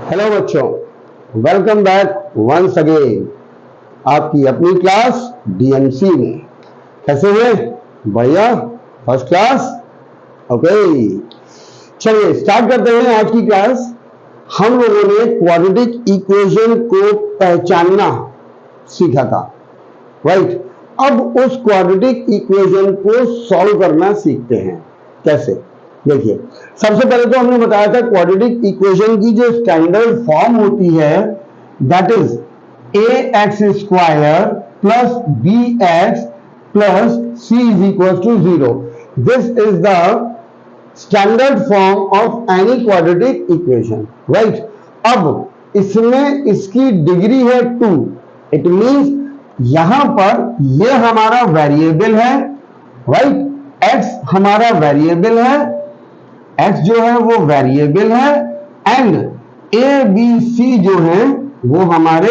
Hello बच्चों, welcome back once again आपकी अपनी क्लास डीएमसी में। कैसे हैं? बढ़िया, फर्स्ट क्लास। ओके, चलिए स्टार्ट करते हैं आज की क्लास। हम लोगों ने क्वाड्रेटिक इक्वेशन को पहचानना सीखा था, राइट। अब उस क्वाड्रेटिक इक्वेशन को सॉल्व करना सीखते हैं। कैसे? देखिए, सबसे पहले तो हमने बताया था क्वाड्रेटिक इक्वेशन की जो स्टैंडर्ड फॉर्म होती है that is ax square plus bx plus c is equal to 0। This is the standard form of any quadratic equation, right. अब इसमें इसकी डिग्री है 2। इट मींस यहां पर ये हमारा वेरिएबल है, राइट। x हमारा वेरिएबल है, x जो है वो वेरिएबल है एंड a b c जो है वो हमारे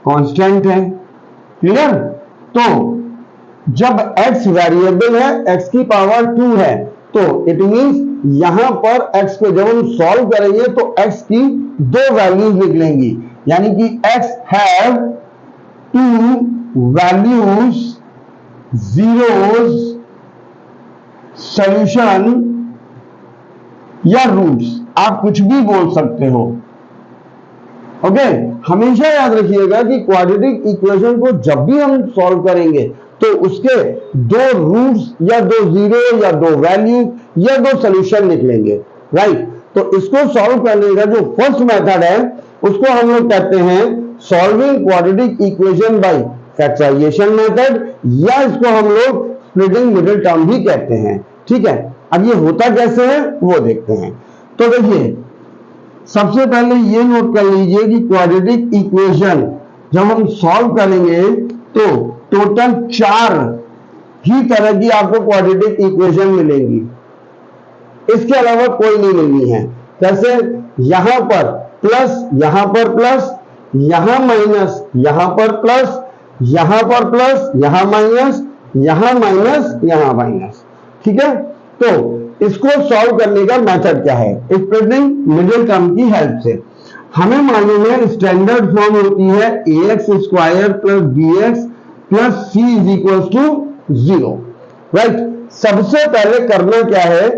कांस्टेंट है। क्लियर? तो जब x वेरिएबल है, x की पावर 2 है, तो इट मींस यहां पर x को जब हम सॉल्व करेंगे तो x की दो वैल्यूज निकलेंगी, यानी कि x have 2 values, zeros, solution या रूट्स, आप कुछ भी बोल सकते हो। ओके, हमेशा याद रखिएगा कि क्वाड्रेटिक इक्वेशन को जब भी हम सॉल्व करेंगे तो उसके दो रूट्स या दो जीरो या दो वैल्यू या दो सॉल्यूशन निकलेंगे, राइट। तो इसको सॉल्व करने का जो फर्स्ट मेथड है उसको हम लोग कहते हैं solving quadratic equation by factorization method, या इसको हम लोग स्प्लिटिंग मिडिल टर्म भी कहते हैं। ठीक है, अब ये होता कैसे है वो देखते हैं। तो देखिए, सबसे पहले ये नोट कर लीजिए कि क्वाड्रेटिक इक्वेशन जब हम सॉल्व करेंगे तो टोटल 4 ही तरह की आपको क्वाड्रेटिक इक्वेशन मिलेंगी, इसके अलावा कोई नहीं मिलनी है। कैसे? यहां पर प्लस, यहां पर प्लस, यहां माइनस, यहां पर प्लस, यहां पर प्लस, यहां माइनस, यहां माइनस, यहां माइनस। ठीक है, तो इसको सॉल्व करने का मेथड क्या है? स्प्लिटिंग मिडिल टर्म की हेल्प से। हमें मालूम है स्टैंडर्ड फॉर्म होती है ax square plus bx plus c is equal to 0, right. सबसे पहले करना क्या है?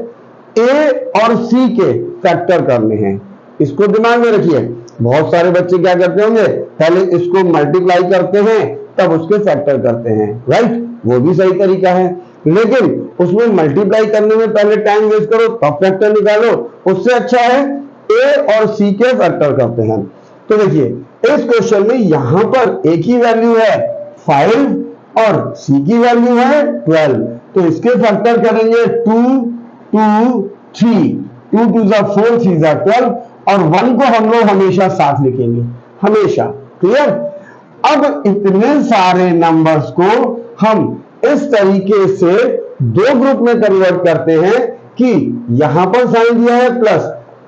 a और c के फैक्टर करने हैं, इसको दिमाग में रखिए। बहुत सारे बच्चे क्या करते होंगे, पहले इसको मल्टीप्लाई करते हैं तब उसके फैक्टर करते हैं, राइट। वो भी सही तरीका है, लेकिन उसमें मल्टीप्लाई करने में पहले टाइम वेस्ट करो तब फैक्टर निकालो, उससे अच्छा है a और c के फैक्टर करते हैं। तो देखिए, इस क्वेश्चन में यहां पर a की वैल्यू है 5 और c की वैल्यू है 12, तो इसके फैक्टर करेंगे 2 2 3, 2 2 जा 4, 3 जा 12 और 1 को हम लोग हमेशा साथ लिखेंगे, हमेशा। क्लियर? अब इतने सारे नंबर्स को हम इस तरीके से दो ग्रुप में कन्वर्ट करते हैं कि यहां पर साइन दिया है प्लस,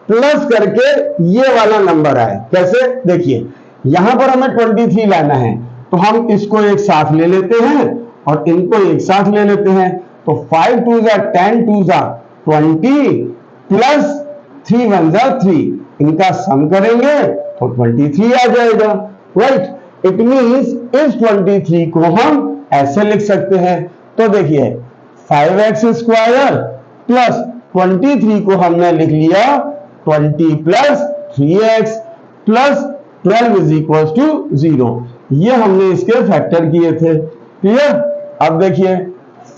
प्लस करके ये वाला नंबर आए। कैसे? देखिए, यहां पर हमें 23 लाना है, तो हम इसको एक साथ ले लेते हैं और इनको एक साथ ले लेते हैं। तो 5 2 जा 10, 2 जा 20 प्लस 3 1 जा 3, इनका सम करेंगे तो 23 आ जाएगा, राइट। इट मींस इस 23 को हम ऐसे लिख सकते हैं। तो देखिए, 5x स्क्वायर प्लस 23 को हमने लिख लिया 20 plus 3x plus 12 is equal to 0। ये हमने इसके फैक्टर किए थे। क्लियर? अब देखिए,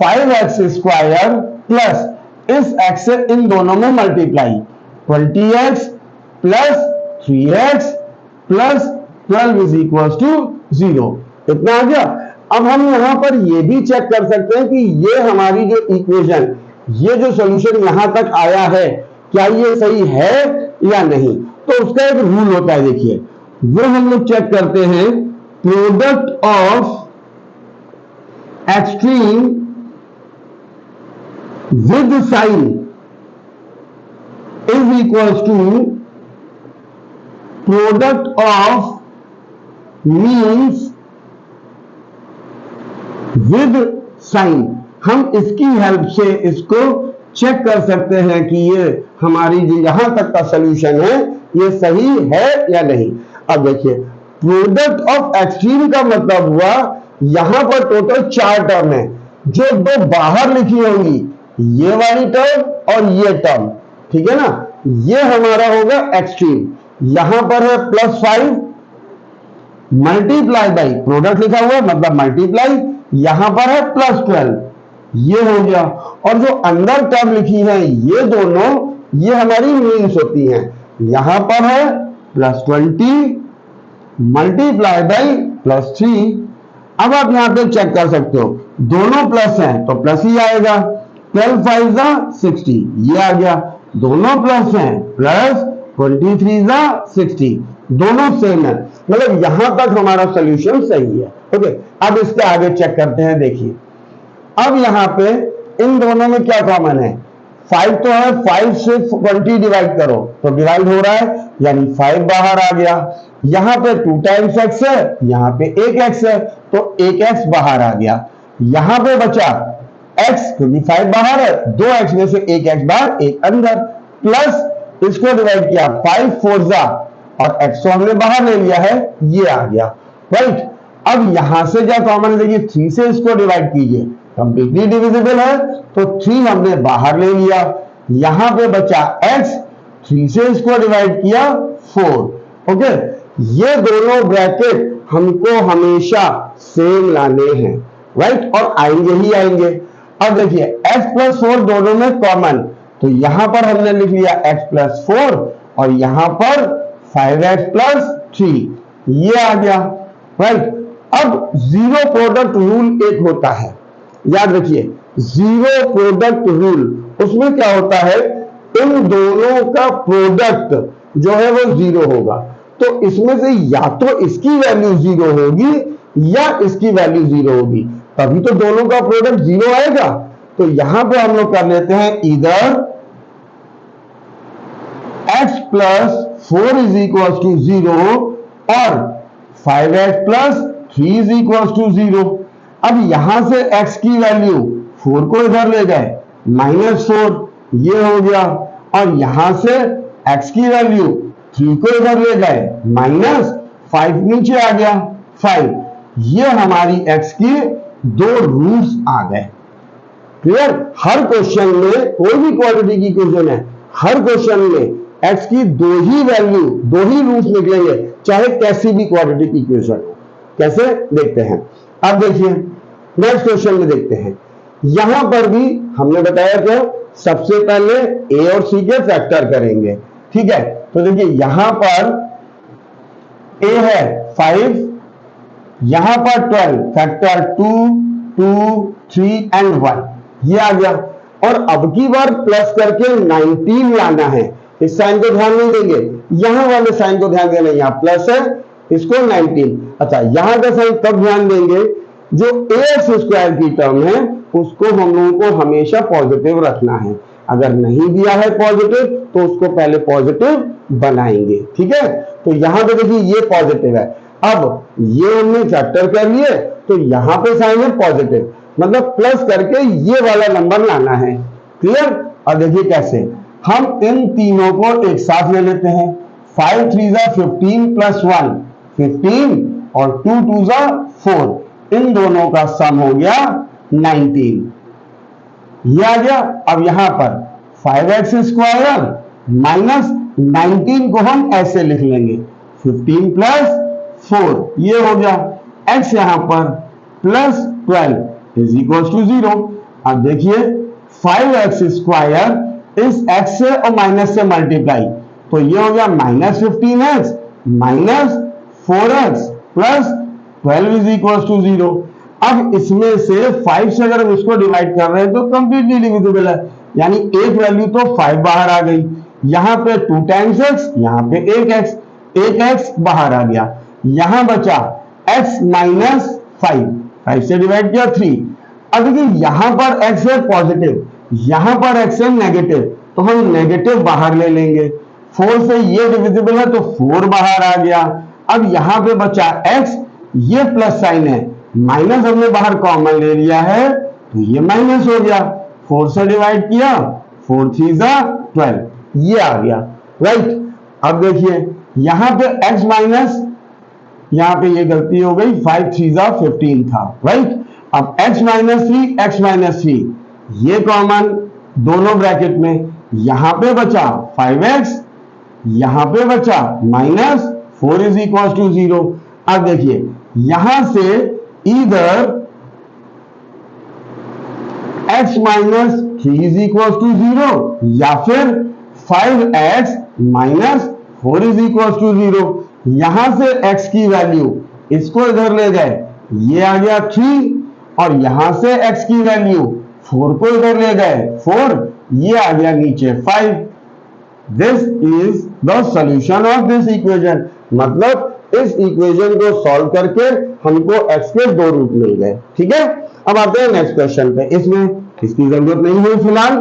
5x स्क्वायर प्लस इस x से इन दोनों में multiply, 20x plus 3x plus 12 is equal to 0। इतना आ गया। अब हम यहां पर ये भी चेक कर सकते हैं कि ये हमारी जो इक्वेशन, ये जो सॉल्यूशन यहां तक आया है, क्या ये सही है या नहीं। तो उसका एक रूल होता है, देखिए, वो हम लोग चेक करते हैं। Product of extreme with sign is equal to product of means with sign. हम इसकी हेल्प से इसको चेक कर सकते हैं कि ये हमारी जो यहां तक का सोल्यूशन है ये सही है या नहीं। अब देखिए प्रोडक्ट ऑफ एक्सट्रीम का मतलब हुआ यहां पर टोटल 4 टर्म है, जो 2 बाहर लिखी होंगी, ये वाली टर्म और ये टर्म, ठीक है ना, ये हमारा होगा एक्सट्रीम। यहां पर है +5 मल्टीप्लाई बाई प्रोडक्ट लिखा हुआ मतलब मल्टीप्लाई, यहां पर है +12, ये हो गया। और जो अंदर टर्म लिखी है ये दोनों, ये हमारी मीन्स होती हैं। यहां पर है +20 मल्टीप्लाई बाई +3। अब आप यहां पे चेक कर सकते हो, दोनों प्लस हैं तो प्लस ही आएगा। 12 5 60, ये आ गया। दोनों प्लस हैं +23 60, दोनों सेम है, मतलब यहां तक हमारा सोल्यूशन सही है। ओके, अब इसके आगे चेक करते हैं। देखिए अब यहां पे इन दोनों में क्या कॉमन है, 5 तो है, 5 से 20 डिवाइड करो तो डिवाइड हो रहा है, यानी 5 बाहर आ गया। यहां पे 2 टाइम्स x है, यहां पे 1x है तो 1x बाहर आ गया। यहां पे बचा x, क्योंकि 5 बाहर है, 2x में से 1x बाहर 1 अंदर, प्लस इसको डिवाइड किया 5 4 और x को हमने बाहर ले लिया है, ये आ गया, राइट। अब यहां से क्या कॉमन, देखिए 3 से इसको डिवाइड कीजिए, कंप्लीटली डिविजिबल है तो 3 हमने बाहर ले लिया। यहां पे बचा x, 3 से इसको डिवाइड किया 4। ओके, ये दोनों ब्रैकेट हमको हमेशा सेम लाने हैं, राइट, और आएंगे ही आएंगे। अब देखिए x + 4 दोनों में कॉमन, तो यहां पर हमने लिख लिया x + 4 और यहां पर 5x + 3, ये आ गया, राइट। अब जीरो प्रोडक्ट रूल एक होता है, याद रखिए जीरो प्रोडक्ट रूल, उसमें क्या होता है, इन दोनों का प्रोडक्ट जो है वो 0 होगा, तो इसमें से या तो इसकी वैल्यू 0 होगी या इसकी वैल्यू 0 होगी, तभी तो दोनों का प्रोडक्ट 0 आएगा। तो यहां पे हम लोग कर लेते हैं इधर x + 4 = 0 और 5x + 3 = 0। अब यहां से x की वैल्यू 4 को इधर ले गए, -4, ये हो गया, और यहां से x की वैल्यू 3 को इधर ले गए, -5 नीचे आ गया 5, ये हमारी x की 2 रूट्स आ गए। क्लियर, हर क्वेश्चन में कोई भी क्वाड्रेटिक की इक्वेशन है, हर क्वेश्चन में x की 2 ही वैल्यू, 2 ही रूट्स निकलेंगे, चाहे कैसी भी क्वाड्रेटिक इक्वेशन हो। कैसे देखते हैं, अब देखिए नेक्स्ट क्वेश्चन में देखते हैं। यहां पर भी हमने बताया कि सबसे पहले a और c के फैक्टर करेंगे, ठीक है। तो देखिए यहां पर a है 5, यहां पर 12, फैक्टर 2 2 3 एंड 1, ये आ गया। और अब की बार प्लस करके 19 लाना है, इस साइन को ध्यान नहीं देंगे, यहां वाले साइन को ध्यान देना, यहां प्लस है, इसको 19। अच्छा, यहां का साइन तब ध्यान देंगे, जो ax² की टर्म है उसको हम लोगों को हमेशा पॉजिटिव रखना है, अगर नहीं दिया है पॉजिटिव तो उसको पहले पॉजिटिव बनाएंगे, ठीक है। तो यहां पे देखिए ये पॉजिटिव है, अब ये हमने फैक्टर कर लिए तो यहां पे साइन है पॉजिटिव, मतलब प्लस करके ये वाला नंबर लाना है, क्लियर। और देखिए कैसे, हम इन तीनों को एक साथ ले लेते हैं, 5 3 15 + 1 15 और 2 2 4, इन दोनों का सम हो गया 19, ये आ गया। अब यहां पर 5x² - 19 को हम ऐसे लिख लेंगे, 15 + 4, ये हो गया। x यहां पर +12 = 0। अब देखिए 5x² इस x से और माइनस से मल्टीप्लाई, तो ये हो गया -15x - 4x + 12 = 0। अब इसमें से 5 से अगर हम इसको डिवाइड कर रहे हैं तो कंप्लीटली डिविजिबल है, यानी एक वैल्यू तो 5 बाहर आ गई, यहां पे 2 टाइम्स x, यहां पे 1x बाहर आ गया, यहां बचा x - 5 से डिवाइड किया 3। अब देखिए यहां पर x है पॉजिटिव, यहां पर x है नेगेटिव, तो हम नेगेटिव बाहर ले लेंगे, 4 से ये डिविजिबल है तो 4 बाहर आ गया। अब यहां पे बचा x, ये प्लस साइन है, माइनस हमने बाहर कॉमन ले लिया है तो ये माइनस हो गया, 4 से डिवाइड किया 4 3 12, ये आ गया, राइट। अब देखिए यहां पे x माइनस, यहां पे ये गलती हो गई, 5 3 15 था, राइट। अब x माइनस 3 ये कॉमन दोनों ब्रैकेट में, यहां पे बचा 5x, यहां पे बचा माइनस 4 इज इक्वल टू 0। अब देखिए यहां से इधर x minus 3 is equal to 0 या फिर 5x minus 4 is equal to 0। यहां से x की वैल्यू इसको इधर ले गए, ये आ गया 3, और यहां से x की वैल्यू 4 को इधर ले गए 4, ये आ गया नीचे 5। This is the solution of this equation. मतलब इस इक्वेशन को सॉल्व करके हमको x के 2 रूट मिल गए, ठीक है। अब आते हैं नेक्स्ट क्वेश्चन पे, इसमें इसकी जरूरत नहीं है फिलहाल,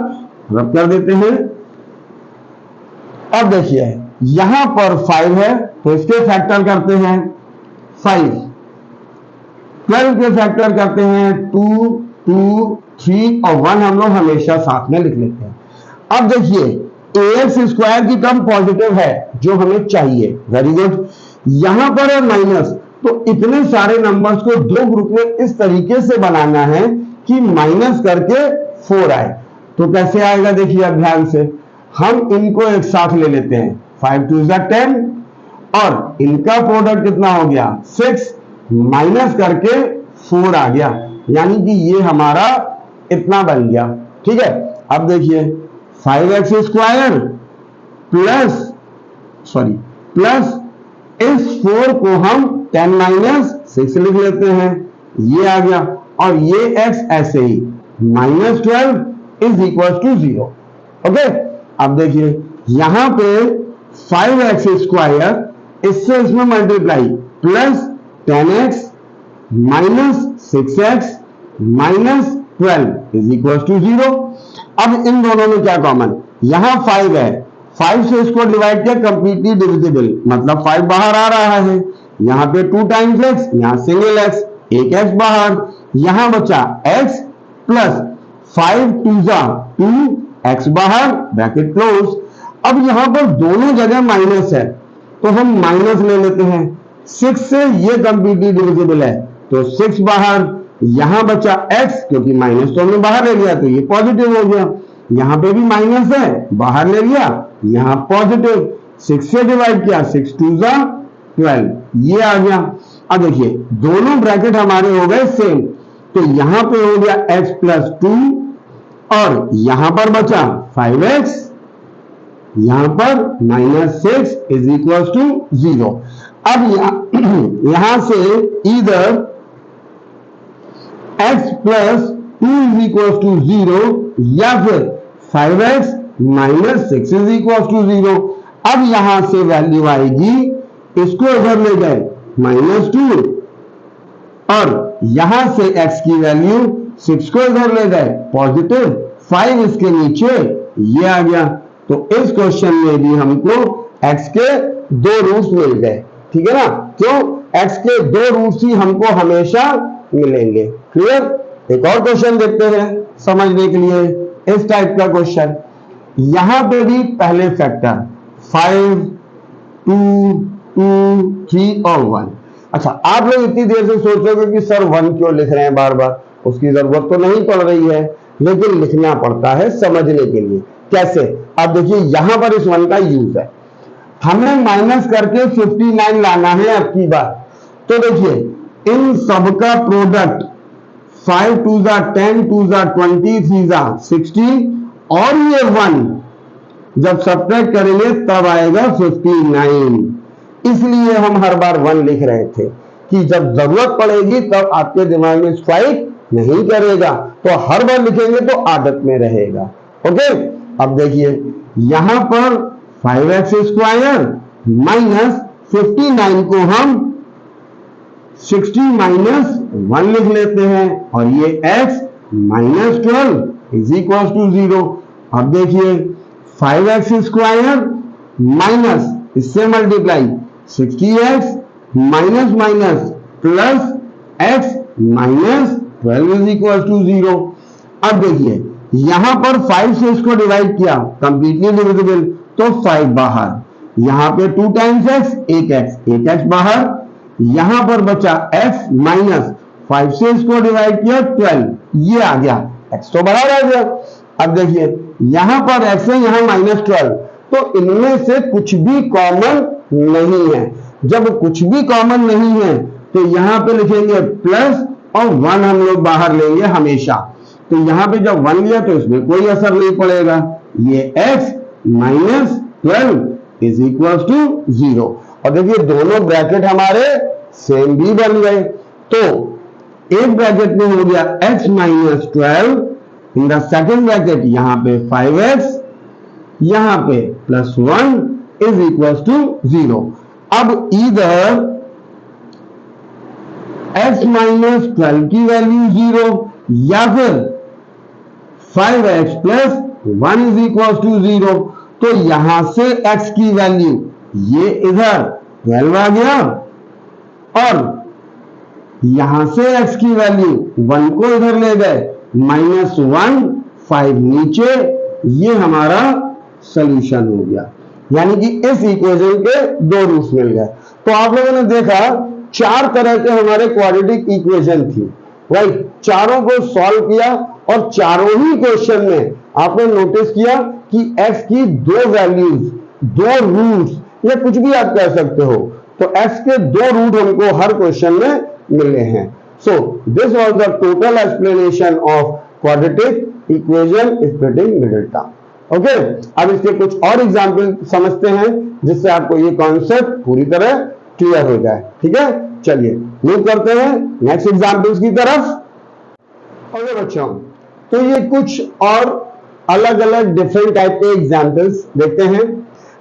रब कर देते हैं। अब देखिए यहां पर 5 है तो इसके फैक्टर करते हैं 5, 12 के फैक्टर करते हैं 2 2 3 और 1 हम लोग हमेशा साथ में लिख लेते हैं। अब देखिए ax स्क्वायर की टर्म पॉजिटिव है जो हमें चाहिए, वेरी गुड। यहां पर है माइनस, तो इतने सारे नंबर्स को 2 ग्रुप में इस तरीके से बनाना है कि माइनस करके 4 आए। तो कैसे आएगा देखिए अब ध्यान से, हम इनको एक साथ ले लेते हैं, 5 2 10 और इनका प्रोडक्ट कितना हो गया 6, माइनस करके 4 आ गया, यानी कि ये हमारा इतना बन गया, ठीक है। अब देखिए 5x स्क्वायर प्लस इस 4 को हम 10 माइनस 6 लिख लेते हैं, ये आ गया, और ये x ऐसे ही -12 इज इक्वल टू 0, ओके। अब देखिए यहां पे 5x स्क्वायर इससे इसमें multiply plus 10x minus 6x minus 12 is equal to 0। अब इन दोनों में क्या कॉमन, यहां 5 है, 5 से इसको डिवाइड किया कंप्लीटली डिविजिबल, मतलब 5 बाहर आ रहा है, यहां पे 2 टाइम्स x, यहां सिंगल x, एक x बाहर, यहां बचा x प्लस 5 2 2 x बाहर, ब्रैकेट क्लोज। अब यहां पर दोनों जगह माइनस है तो हम माइनस ले लेते हैं, 6 से ये कंप्लीटली डिविजिबल है तो 6 बाहर, यहां बचा x, क्योंकि माइनस तो हमने बाहर ले लिया तो ये पॉजिटिव हो गया, यहां पे भी माइनस है, बाहर ले लिया, यहां पॉजिटिव, 6 से डिवाइड किया, 6 2 12, ये आ गया। अब देखिए दोनों ब्रैकेट हमारे हो गए सेम, तो यहां पे हो गया x प्लस 2 और यहां पर बचा 5x, यहां पर -6 इज इक्वल टू 0। अब यहां से इधर x plus 2 is equal to 0 या फिर 5x minus 6 is equal to 0। अब यहां से वैल्यू आएगी, इसको इधर ले गए -2 और यहां से x की वैल्यू 6 को इधर ले गए पॉजिटिव, 5 इसके नीचे, ये आ गया। तो इस क्वेश्चन में भी हमको x के 2 रूट्स मिल गए, ठीक है ना, क्यों, x के 2 रूट्स ही हमको हमेशा मिलेंगे, क्लियर। एक और क्वेश्चन देखते हैं समझने के लिए, इस टाइप का क्वेश्चन, यहां पे भी पहले फैक्टर 5 2 2 3 और 1। अच्छा, आप लोग इतनी देर से सोचोगे कि सर 1 क्यों लिख रहे हैं बार बार, उसकी जरूरत तो नहीं पड़ रही है, लेकिन लिखना पड़ता है समझने के लिए। कैसे, अब देखिए यहां पर इस 1 का यूज है, हमें माइनस करके 59 लाना है अब की बार। तो देखिए इन सबका प्रोडक्ट 5 2 10 2 20 3 60 और ये 1 जब सब्ट्रैक्ट करेंगे तब आएगा 59। इसलिए हम हर बार 1 लिख रहे थे कि जब जरूरत पड़ेगी तब आपके दिमाग में स्ट्राइक नहीं करेगा, तो हर बार लिखेंगे तो आदत में रहेगा, ओके। अब देखिए यहां पर 5x स्क्वायर माइनस 59 को हम 60 माइनस 1 लिख लेते हैं और ये x minus 12 is equal to 0। अब देखिए 5x स्क्वायर माइनस इससे multiply 60x minus minus plus x minus 12 is equal to 0। अब देखिए यहां पर 5 से इसको डिवाइड किया, कंप्लीटली डिविजिबल, तो 5 बाहर, यहां पे 2 टाइम्स x, एक x बाहर, यहां पर बचा x माइनस 5 से इसको डिवाइड किया 12, ये आ गया, x तो बाहर आ गया। अब देखिए यहां पर x है, यहां -12, तो इनमें से कुछ भी कॉमन नहीं है। जब कुछ भी कॉमन नहीं है तो यहां पे लिखेंगे प्लस और 1 हम लोग बाहर लेंगे हमेशा। तो यहां पे जब 1 लिया तो इसमें कोई असर नहीं पड़ेगा, ये x minus 12 is equal to 0। और देखिए दोनों ब्रैकेट हमारे सेम भी बन गए, तो एक ब्रैकेट में हो गया x minus 12, in the second bracket यहां पे 5x, यहां पे प्लस 1 इज इक्वल टू 0। अब इधर x माइनस 12 की वैल्यू 0 या फिर 5x plus 1 is equal to 0, तो यहां से x की वैल्यू ये इधर 12 आ गया, और यहां से x की वैल्यू 1 को इधर ले गए, -1 5 नीचे, ये हमारा सॉल्यूशन हो गया। यानी कि इस इक्वेशन के दो रूट्स मिल गए। तो आप लोगों ने देखा 4 तरह के हमारे क्वाड्रेटिक इक्वेशन थी, राइट, चारों को सॉल्व किया, और चारों ही क्वेश्चन में आपने नोटिस किया कि x की दो वैल्यूज, दो रूट्स, या कुछ भी आप कह सकते हो, तो x के दो रूट हमको हर क्वेश्चन में मिले हैं। So this was the total explanation of quadratic equation splitting middle term. Okay, अब इसके कुछ और एग्जांपल समझते हैं जिससे आपको ये कॉन्सेप्ट पूरी तरह क्लियर हो जाए। ठीक है, चलिए मूव करते हैं नेक्स्ट एग्जांपल्स की तरफ। ओके बच्चों, तो ये कुछ और अलग अलग डिफरेंट टाइप के एग्जांपल्स देखते हैं।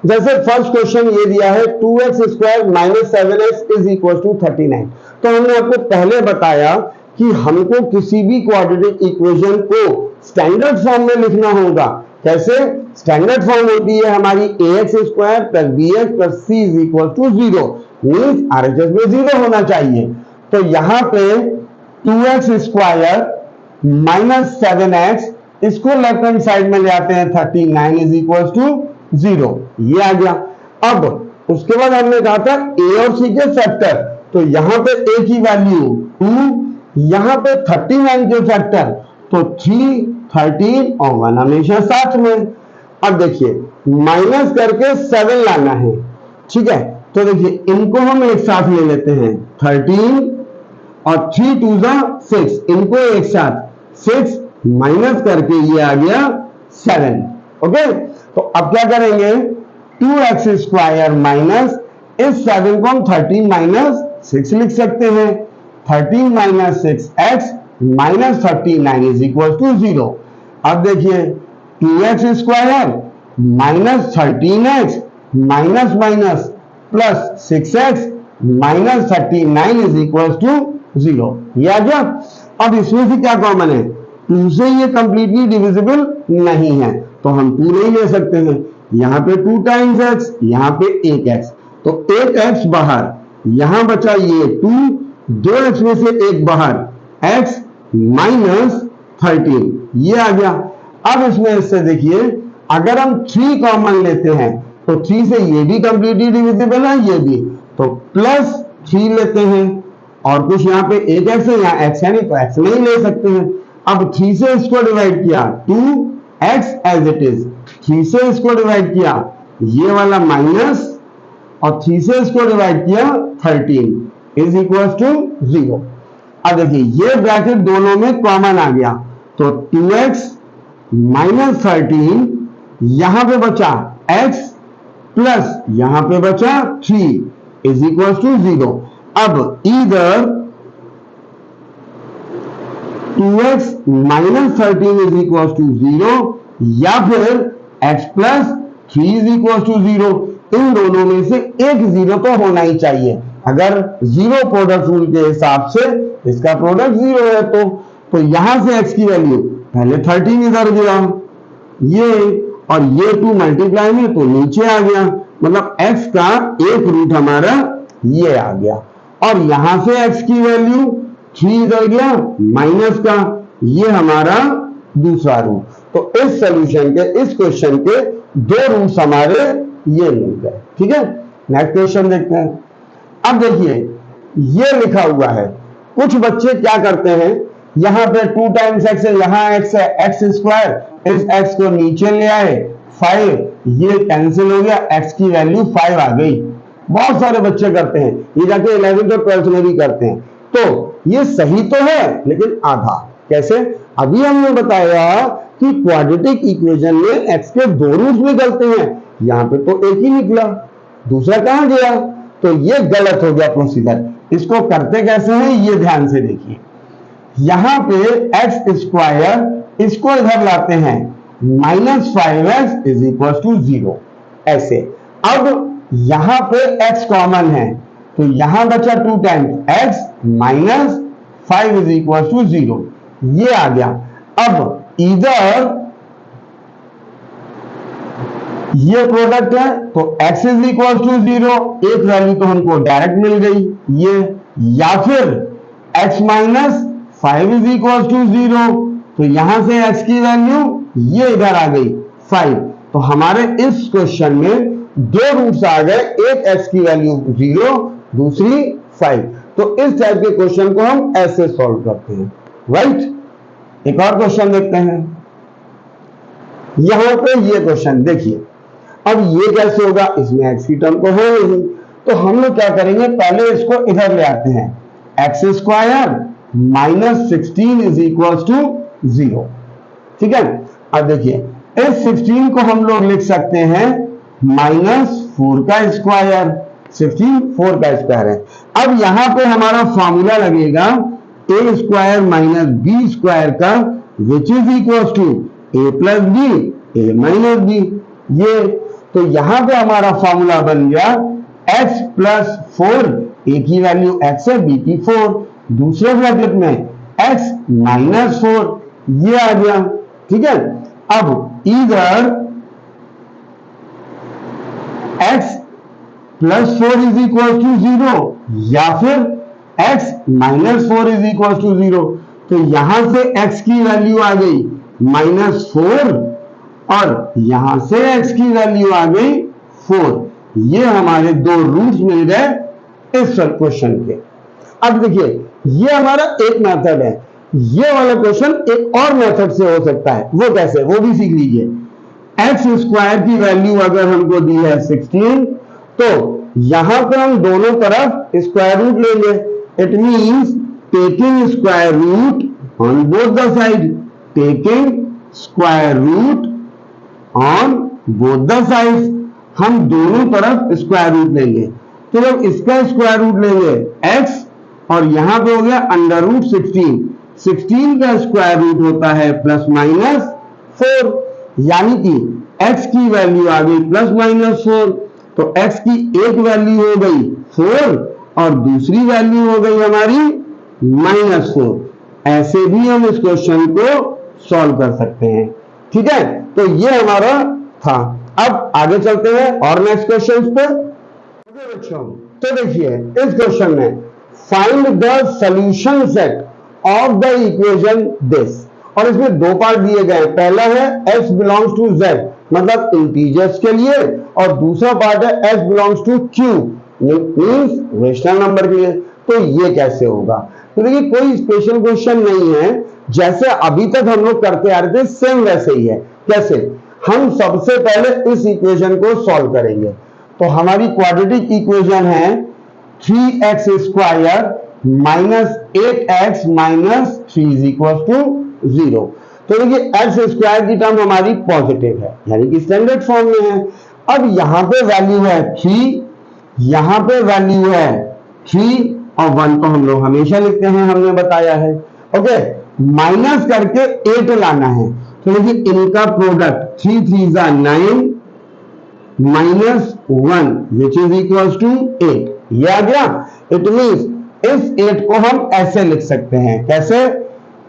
जैसे फर्स्ट क्वेश्चन ये दिया है 2x square minus 7x is equal to 39। तो हमने आपको पहले बताया कि हमको किसी भी क्वाड्रेटिक इक्वेशन को स्टैंडर्ड फॉर्म में लिखना होगा। कैसे? स्टैंडर्ड फॉर्म होती है हमारी ax square plus bx plus c is equal to 0, means RHS में 0 होना चाहिए। तो यहां पे 2x स्क्वायर माइनस 7x, इसको लेफ्ट हैंड साइड में ले आते हैं, 39 इज इक्वल टू 0, ये आ गया। अब उसके बाद हमने कहा था a और c के फैक्टर, तो यहां पे a की वैल्यू 2, यहां पे 39 के फैक्टर, तो 3, 13 और 1 हमेशा साथ में। अब देखिए माइनस करके 7 लाना है, ठीक है, तो देखिए इनको हम एक साथ ले लेते हैं, 13 और 3 2 6, इनको एक साथ 6 माइनस करके ये आ गया 7। ओके, तो अब क्या करेंगे, 2x स्क्वायर माइनस इस 7 को हम 13 माइनस 6 लिख सकते हैं, 13 minus 6x minus 39 is equal to 0। अब देखिए 2x square minus 13x minus minus plus 6x minus 39 is equal to 0, ये आ गया। अब इसमें से क्या कॉमन है, 2 से ये कंप्लीटली डिविजिबल नहीं है, तो हम 2 नहीं ले सकते हैं, यहां पे 2 टाइम्स x, यहां पे 1x, तो 1x बाहर, यहां बचा ये 2, 2x में से 1 बाहर, x माइनस 13, ये आ गया। अब इसमें इससे देखिए अगर हम 3 कॉमन लेते हैं तो 3 से ये भी कंप्लीटली डिविजिबल है, ये भी, तो प्लस 3 लेते हैं, और कुछ यहाँ पे 1x है, यहाँ x है नहीं, तो x नहीं ले सकते हैं। अब 3 से इसको डिवाइड किया, 2x एज इट इज, 3 से इसको डिवाइड किया, ये वाला माइनस, और 3 से इसको डिवाइड किया 13 इज इक्वल टू 0। अब देखिए ये ब्रैकेट दोनों में कॉमन आ गया, तो 2x माइनस 13, यहां पे बचा x प्लस यहां पे बचा 3 इज इक्वल टू 0। अब इधर 2x minus 13 is equal to 0 या फिर x plus 3 is equal to 0, इन दोनों में से एक 0 तो होना ही चाहिए। अगर 0 प्रोडक्ट रूल के हिसाब से इसका प्रोडक्ट 0 है, तो यहां से x की वैल्यू पहले 13 इधर गया, ये और ये 2 मल्टीप्लाई में तो नीचे आ गया, मतलब x का एक रूट हमारा ये आ गया, और यहां से x की वैल्यू 3 इधर गया, माइनस का ये हमारा दूसरा रूट। तो इस सॉल्यूशन के, इस क्वेश्चन के दो रूट्स हमारे ये मिल गए। ठीक है, नेक्स्ट क्वेश्चन देखते हैं। अब देखिए ये लिखा हुआ है, कुछ बच्चे क्या करते हैं, यहां पे 2 टाइम्स एक्स है, यहां एक्स है, एक्स स्क्वायर, इस एक्स को नीचे ले आए, 5, ये कैंसिल हो गया, एक्स की वैल्यू 5 आ गई। बहुत सारे बच्चे करते हैं, ये जाके 11th और 12th में भी करते हैं। तो ये सही तो है लेकिन आधा। कैसे? अभी हमने बताया कि क्वाड्रेटिक इक्वेशन में एक्स के दो रूट्स निकलते हैं, यहां पे तो एक ही निकला, दूसरा कहां गया? तो ये गलत हो गया प्रोसीजर। इसको करते कैसे हैं ये ध्यान से देखिए। यहां पे एक्स स्क्वायर, इसको इधर लाते हैं, -5x इज इक्वल टू 0 ऐसे। अब यहां पे x कॉमन है तो यहां बचा 2 times x minus 5 is equal to 0, ये आ गया। अब इधर ये प्रोडक्ट है तो x इज इक्वल टू 0, एक वैल्यू तो हमको डायरेक्ट मिल गई ये, या फिर x minus 5 is equal to 0, तो यहां से x की वैल्यू ये इधर आ गई 5। तो हमारे इस क्वेश्चन में दो रूट्स आ गए, एक x की वैल्यू 0, दूसरी 5। तो इस टाइप के क्वेश्चन को हम ऐसे सॉल्व करते हैं, राइट। एक और क्वेश्चन देखते हैं। यहां पे ये क्वेश्चन देखिए, अब ये कैसे होगा, इसमें x की टर्म तो है नहीं, तो हम लोग क्या करेंगे, पहले इसको इधर ले आते हैं, x square -16 is equal to 0। ठीक है, अब देखिए इस 16 को हम लोग लिख सकते हैं -4 का स्क्वायर, 16 4 का स्क्वायर है। अब यहां पे हमारा फॉर्मूला लगेगा a square minus B square का, which is equal to a plus B, a minus B. ये तो यहां पे हमारा फॉर्मूला बन गया x प्लस 4, a की वैल्यू x है, b की 4, दूसरे ब्रैकेट में x माइनस 4, ये आ गया। ठीक है, अब इधर x plus 4 is equal to 0 या फिर x minus 4 is equal to 0, तो यहां से x की वैल्यू आ गई -4 और यहां से x की वैल्यू आ गई 4। ये हमारे दो रूट्स मिल गए इस क्वेश्चन के। अब देखिए ये हमारा एक मेथड है, ये वाला क्वेश्चन एक और मेथड से हो सकता है, वो कैसे, वो भी सीख लीजिए। एक्स स्क्वायर की वैल्यू अगर हमको दी है 16, तो यहां पे हम दोनों तरफ स्क्वायर रूट लेंगे। It means taking square root on both the side, taking square root on both the sides, हम दोनों तरफ स्क्वायर रूट लेंगे। तो जब इसका स्क्वायर रूट लेंगे x, और यहां पे हो गया अंडर रूट 16, 16 का स्क्वायर रूट होता है प्लस माइनस 4, यानी कि x की वैल्यू आ गई प्लस माइनस 4, तो x की एक वैल्यू हो गई 4 और दूसरी वैल्यू हो गई हमारी -4। ऐसे भी हम इस क्वेश्चन को सॉल्व कर सकते हैं। ठीक है, तो ये हमारा था। अब आगे चलते हैं और नेक्स्ट क्वेश्चन पे। बच्चों तो देखिए इस क्वेश्चन में find the solution set of the equation this, और इसमें दो पार्ट दिए गए हैं। पहला है s बिलोंग्स टू z, मतलब इंटीजर्स के लिए, और दूसरा पार्ट है s belongs to q, means rational number के लिए। तो ये कैसे होगा, तो देखिए कोई स्पेशल क्वेश्चन नहीं है, जैसे अभी तक हम लोग करते आ रहे थे सेम वैसे ही है। कैसे, हम सबसे पहले इस इक्वेशन को सॉल्व करेंगे। तो हमारी क्वाड्रेटिक इक्वेशन है 3x square minus 8x minus 3 is equal to 0। तो देखिए एक्स स्क्वायर की टर्म हमारी पॉजिटिव है, यानी कि स्टैंडर्ड फॉर्म में है। अब यहां पे वैल्यू है 3, यहां पे वैल्यू है 3 और 1 तो हम लोग हमेशा लिखते हैं, हमने बताया है। ओके, माइनस करके 8 लाना है। तो देखिए इनका product 3 3 9 minus 1 which is equal to 8, ये आ गया। इट मींस इस 8 को हम ऐसे लिख सकते हैं, कैसे,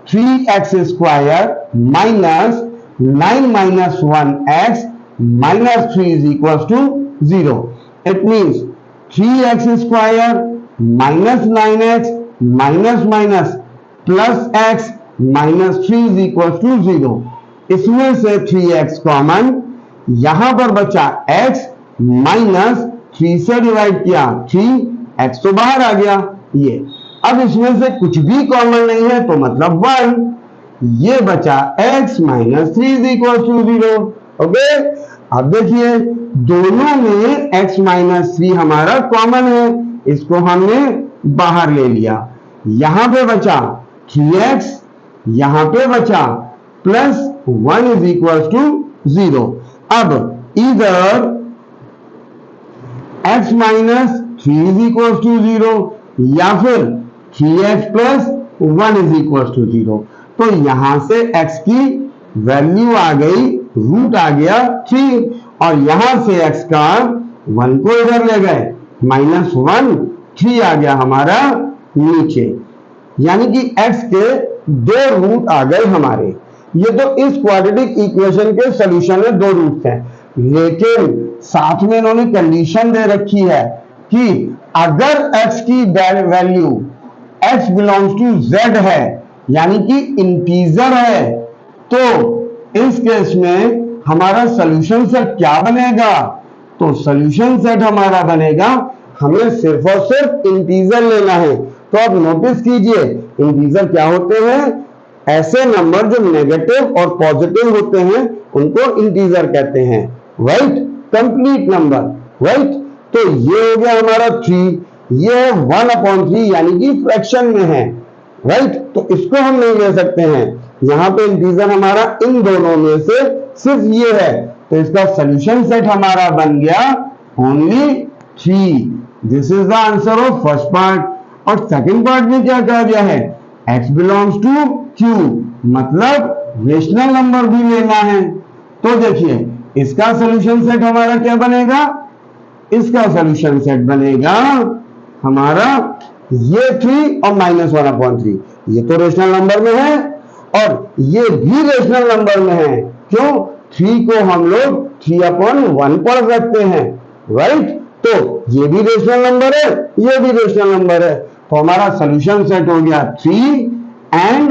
3x square minus 9 minus 1x minus 3 is equal to 0। It means 3x square minus 9x minus minus plus x minus 3 is equal to 0। इसमें से 3x कॉमन, यहां पर बचा x माइनस 3 से डिवाइड किया 3x तो बाहर आ गया ये। अब इसमें से कुछ भी कॉमन नहीं है तो मतलब 1, ये बचा x minus 3 is equal to 0। Okay, अब देखिए दोनों में x माइनस 3 हमारा कॉमन है, इसको हमने बाहर ले लिया। यहां पे बचा 3x, यहां पे बचा प्लस 1 इज इक्वल टू 0। अब इधर x minus 3 is equal to 0 या फिर 3x plus 1 is equal to 0। तो यहां से x की वैल्यू आ गई, रूट आ गया 3, और यहां से x का 1 को इधर ले गए, -1 3 आ गया हमारा नीचे, यानी कि x के 2 रूट आ गए हमारे। ये तो इस क्वाड्रेटिक इक्वेशन के सॉल्यूशन में 2 रूट हैं, लेकिन साथ में इन्होंने कंडीशन दे रखी है कि अगर x की value x belongs to z है, यानी कि इंटीजर है, तो इस केस में हमारा सॉल्यूशन सेट क्या बनेगा? तो सॉल्यूशन सेट हमारा बनेगा, हमें सिर्फ और सिर्फ इंटीजर लेना है। तो आप नोटिस कीजिए इंटीजर क्या होते हैं? ऐसे नंबर जो नेगेटिव और पॉजिटिव होते हैं उनको इंटीजर कहते हैं, राइट? Complete number, right? तो ये हो गया हमारा 3, ये 1/3 यानी कि फ्रैक्शन में है, राइट? तो इसको हम नहीं ले सकते हैं, यहां पे इंटीजर हमारा इन दोनों में से सिर्फ ये है, तो इसका सॉल्यूशन सेट हमारा बन गया only 3। This is the answer of first part. और सेकंड पार्ट में क्या कहा गया है? x बिलोंग्स टू q, मतलब रेशनल नंबर भी लेना है। तो देखिए इसका सॉल्यूशन सेट हमारा क्या बनेगा? इसका सॉल्यूशन सेट बनेगा हमारा ये 3 और -1/3, ये तो रेशनल नंबर में है और ये भी रेशनल नंबर में है। क्यों? 3 को हम लोग 3/1 पढ़ सकते हैं, राइट? तो ये भी रेशनल नंबर है, ये भी रेशनल नंबर है, तो हमारा सॉल्यूशन सेट हो गया 3 and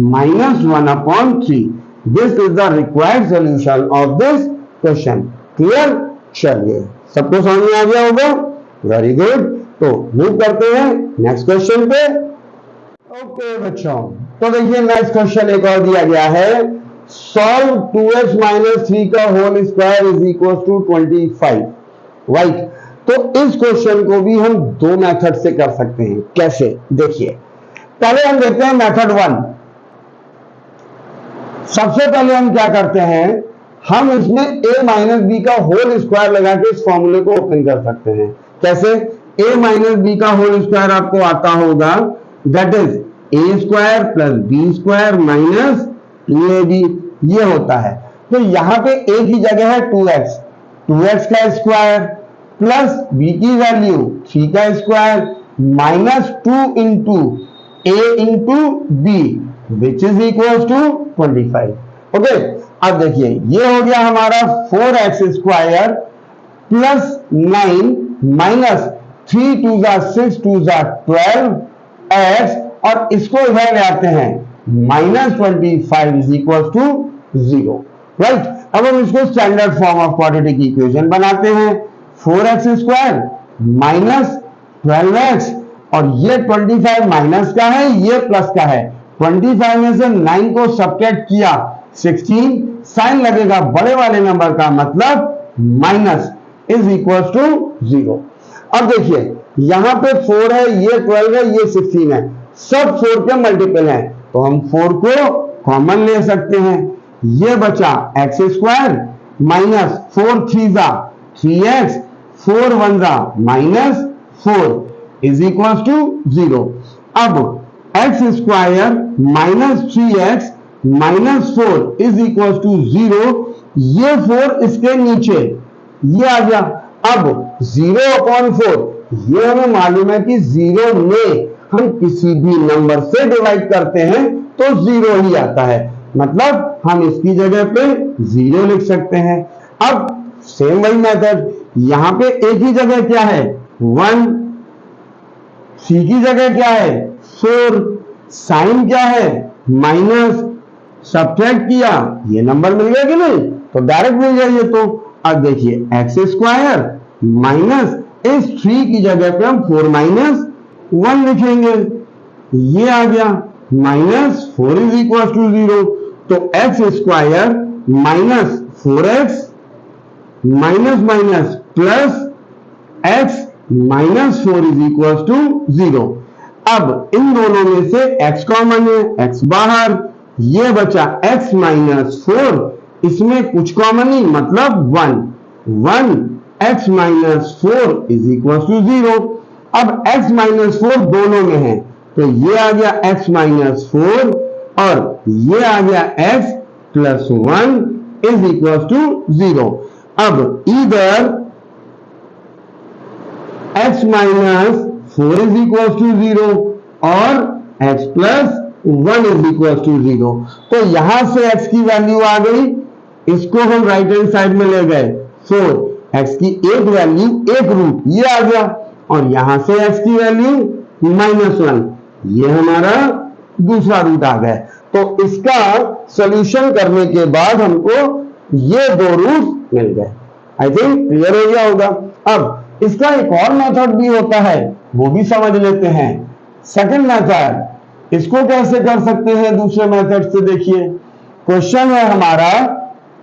-1/3। This is the required solution of this question. Clear? चलिए, सबको समझ में आ गया होगा? Very good. तो मूव करते हैं नेक्स्ट क्वेश्चन पे। ओके बच्चों, तो देखिए नेक्स्ट क्वेश्चन एक और दिया गया है, सॉल्व 2x - 3 का whole square is equal to 25, right? तो इस क्वेश्चन को भी हम 2 मेथड से कर सकते हैं। कैसे? देखिए, पहले हम देखते हैं मेथड 1। सबसे पहले हम क्या करते हैं, हम इसमें a - b का होल स्क्वायर लगा के इस फॉर्मूले को ओपन कर सकते हैं। कैसे? a - b का होल स्क्वायर आपको आता होगा, that is a² + b² minus 2ab, ये होता है। तो यहां पे a की जगह है 2x का स्क्वायर प्लस b की वैल्यू 3 का square minus 2 into a into b which is equal to 25। Okay, अब देखिए ये हो गया हमारा 4x² प्लस 9 माइनस 3 2 6 2 12x, और इसको इधर ले आते हैं -25 इज इक्वल टू 0, राइट? अब हम इसको standard form of quadratic equation बनाते हैं। 4x² माइनस 12x, और ये 25 माइनस का है, ये प्लस का है। 25 में से 9 को सब्ट्रैक्ट किया 16, साइन लगेगा बड़े वाले नंबर का, मतलब माइनस इज इक्वल टू 0। अब देखिए यहां पे 4 है, ये 12 है, ये 16 है, सब 4 के मल्टीपल हैं, तो हम 4 को कॉमन ले सकते हैं। ये बचा x² minus 4 3 3x, 4 1 -4 is equal to 0। अब x² minus 3x minus 4 is equal to 0, ये 4 इसके नीचे ये आ गया। अब 0/4, ये हमें मालूम है कि 0 में हम किसी भी नंबर से डिवाइड करते हैं तो 0 ही आता है, मतलब हम इसकी जगह पे 0 लिख सकते हैं। अब सेम वही मेथड, यहां पे a की जगह क्या है 1, c की जगह क्या है 4, साइन क्या है माइनस, सब्ट्रैक्ट किया, ये नंबर मिल गया कि नहीं, तो डायरेक्ट मिल गया ये। तो अब देखिए एक्स स्क्वायर माइनस इस 3 की जगह पे हम 4 माइनस 1 लिखेंगे, ये आ गया माइनस 4 इज इक्वल टू 0। तो x square minus 4x minus minus plus x minus 4 is equal to 0। अब इन दोनों में से x कॉमन है, x बाहर, ये बचा x माइनस 4, इसमें कुछ कॉमन नहीं मतलब 1 x minus 4 is equal to 0। अब x माइनस 4 दोनों में है, तो ये आ गया x माइनस 4 और ये आ गया x plus 1 is equal to 0। अब इधर x minus 4 is equal to 0 और x plus 1 is equal to 0। तो यहां से x की वैल्यू आ गई, इसको हम राइट हैंड साइड में ले गए 4, x की एक वैल्यू एक रूट ये आ गया, और यहां से x की वैल्यू -1, ये हमारा दूसरा रूट आ गया। तो इसका सॉल्यूशन करने के बाद हमको ये दो रूट मिल गए। आई थिंक क्लियर हो गया होगा। अब इसका एक और मेथड भी होता है, वो भी समझ लेते हैं। सेकंड मेथड, इसको कैसे कर सकते हैं दूसरे मेथड से, देखिए क्वेश्चन है हमारा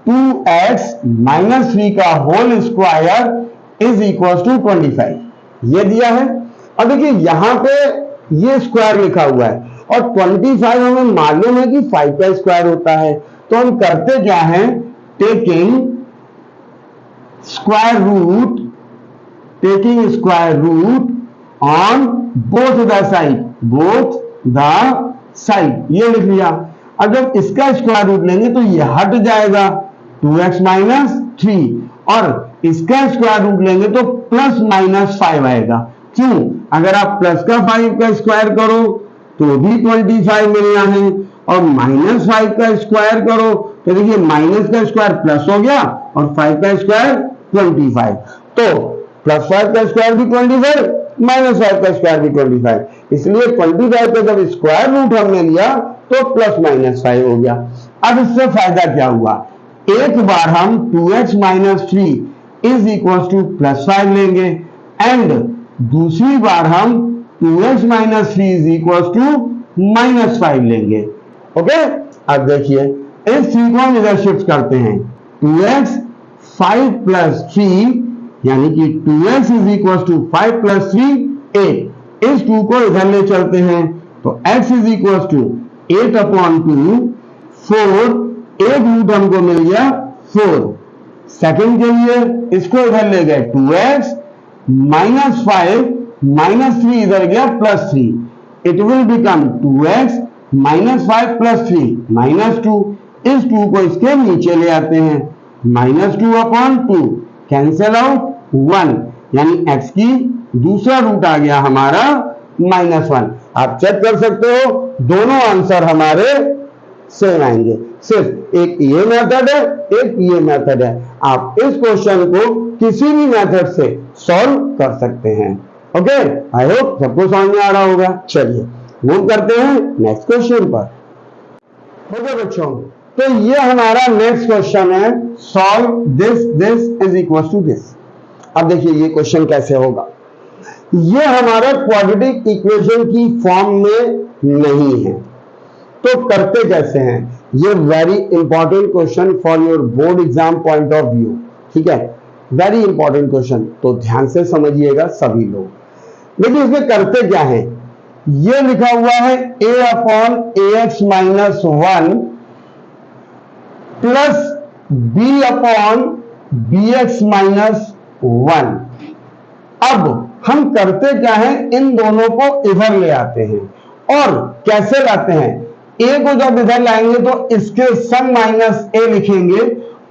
2x माइनस 3 का whole square is equal to 25, ये दिया है। अब देखिए यहां पे ये स्क्वायर लिखा हुआ है और 25 हमें मालूम है कि 5 का स्क्वायर होता है, तो हम करते क्या है, taking square root on both the side, ये लिख लिया। अब जब इसका स्क्वायर रूट लेंगे तो ये हट जाएगा 2x माइनस 3, और इसका स्क्वायर रूट लेंगे तो प्लस माइनस 5 आएगा। क्यों, अगर आप प्लस का 5 का स्क्वायर करो तो भी 25 मिलना है, और माइनस 5 का स्क्वायर करो तो देखिए माइनस का स्क्वायर प्लस हो गया और 5 का स्क्वायर 25, तो प्लस 5 का स्क्वायर भी 25, माइनस 5 का स्क्वायर भी 25, इसलिए 25 का जब स्क्वायर रूट हमने लिया तो प्लस माइनस 5 हो गया। अब इससे फायदा क्या हुआ, एक बार हम 2x minus 3 is equal to plus 5 लेंगे, एंड दूसरी बार हम 2x minus 3 is equal to minus 5 लेंगे। ओके, अब देखिए इस 3 को हम इधर शिफ्ट करते हैं, 2x 5 प्लस 3 यानी कि 2x is equal to 5 plus 3 8, इस 2 को इधर ले चलते हैं तो x इज इक्वल टू 8/2 4, एक रूट हमको मिल गया 4। सेकंड के लिए इसको इधर ले गए 2x माइनस 5 माइनस 3 इधर गया plus 3, it will become 2x minus 5 plus 3 minus 2, इस 2 को इसके नीचे ले आते हैं, -2/2 कैंसिल आउट 1, यानी x की दूसरा रूट आ गया हमारा -1। आप चेक कर सकते हो दोनों आंसर हमारे सेम आएंगे, सिर्फ एक ये मेथड है एक ये मेथड है। आप इस क्वेश्चन को किसी भी मेथड से सॉल्व कर सकते हैं। ओके, आई होप सबको समझ में आ रहा होगा। चलिए मूव करते हैं नेक्स्ट क्वेश्चन पर। ओके बच्चों, तो ये हमारा नेक्स्ट क्वेश्चन है, solve this is equal to this. अब देखिए ये क्वेश्चन कैसे होगा, ये हमारा क्वाड्रेटिक इक्वेशन की फॉर्म में नहीं है, तो करते कैसे हैं, ये very important question for your board exam point of view, ठीक है, वेरी इंपॉर्टेंट क्वेश्चन, तो ध्यान से समझिएगा सभी लोग। देखिए इसमें करते क्या है, ये लिखा हुआ है a/ax minus 1 plus b/bx minus 1। अब हम करते क्या है, इन दोनों को इधर ले आते हैं, और कैसे लाते हैं, a को जब इधर लाएंगे तो इसके संग माइनस a लिखेंगे,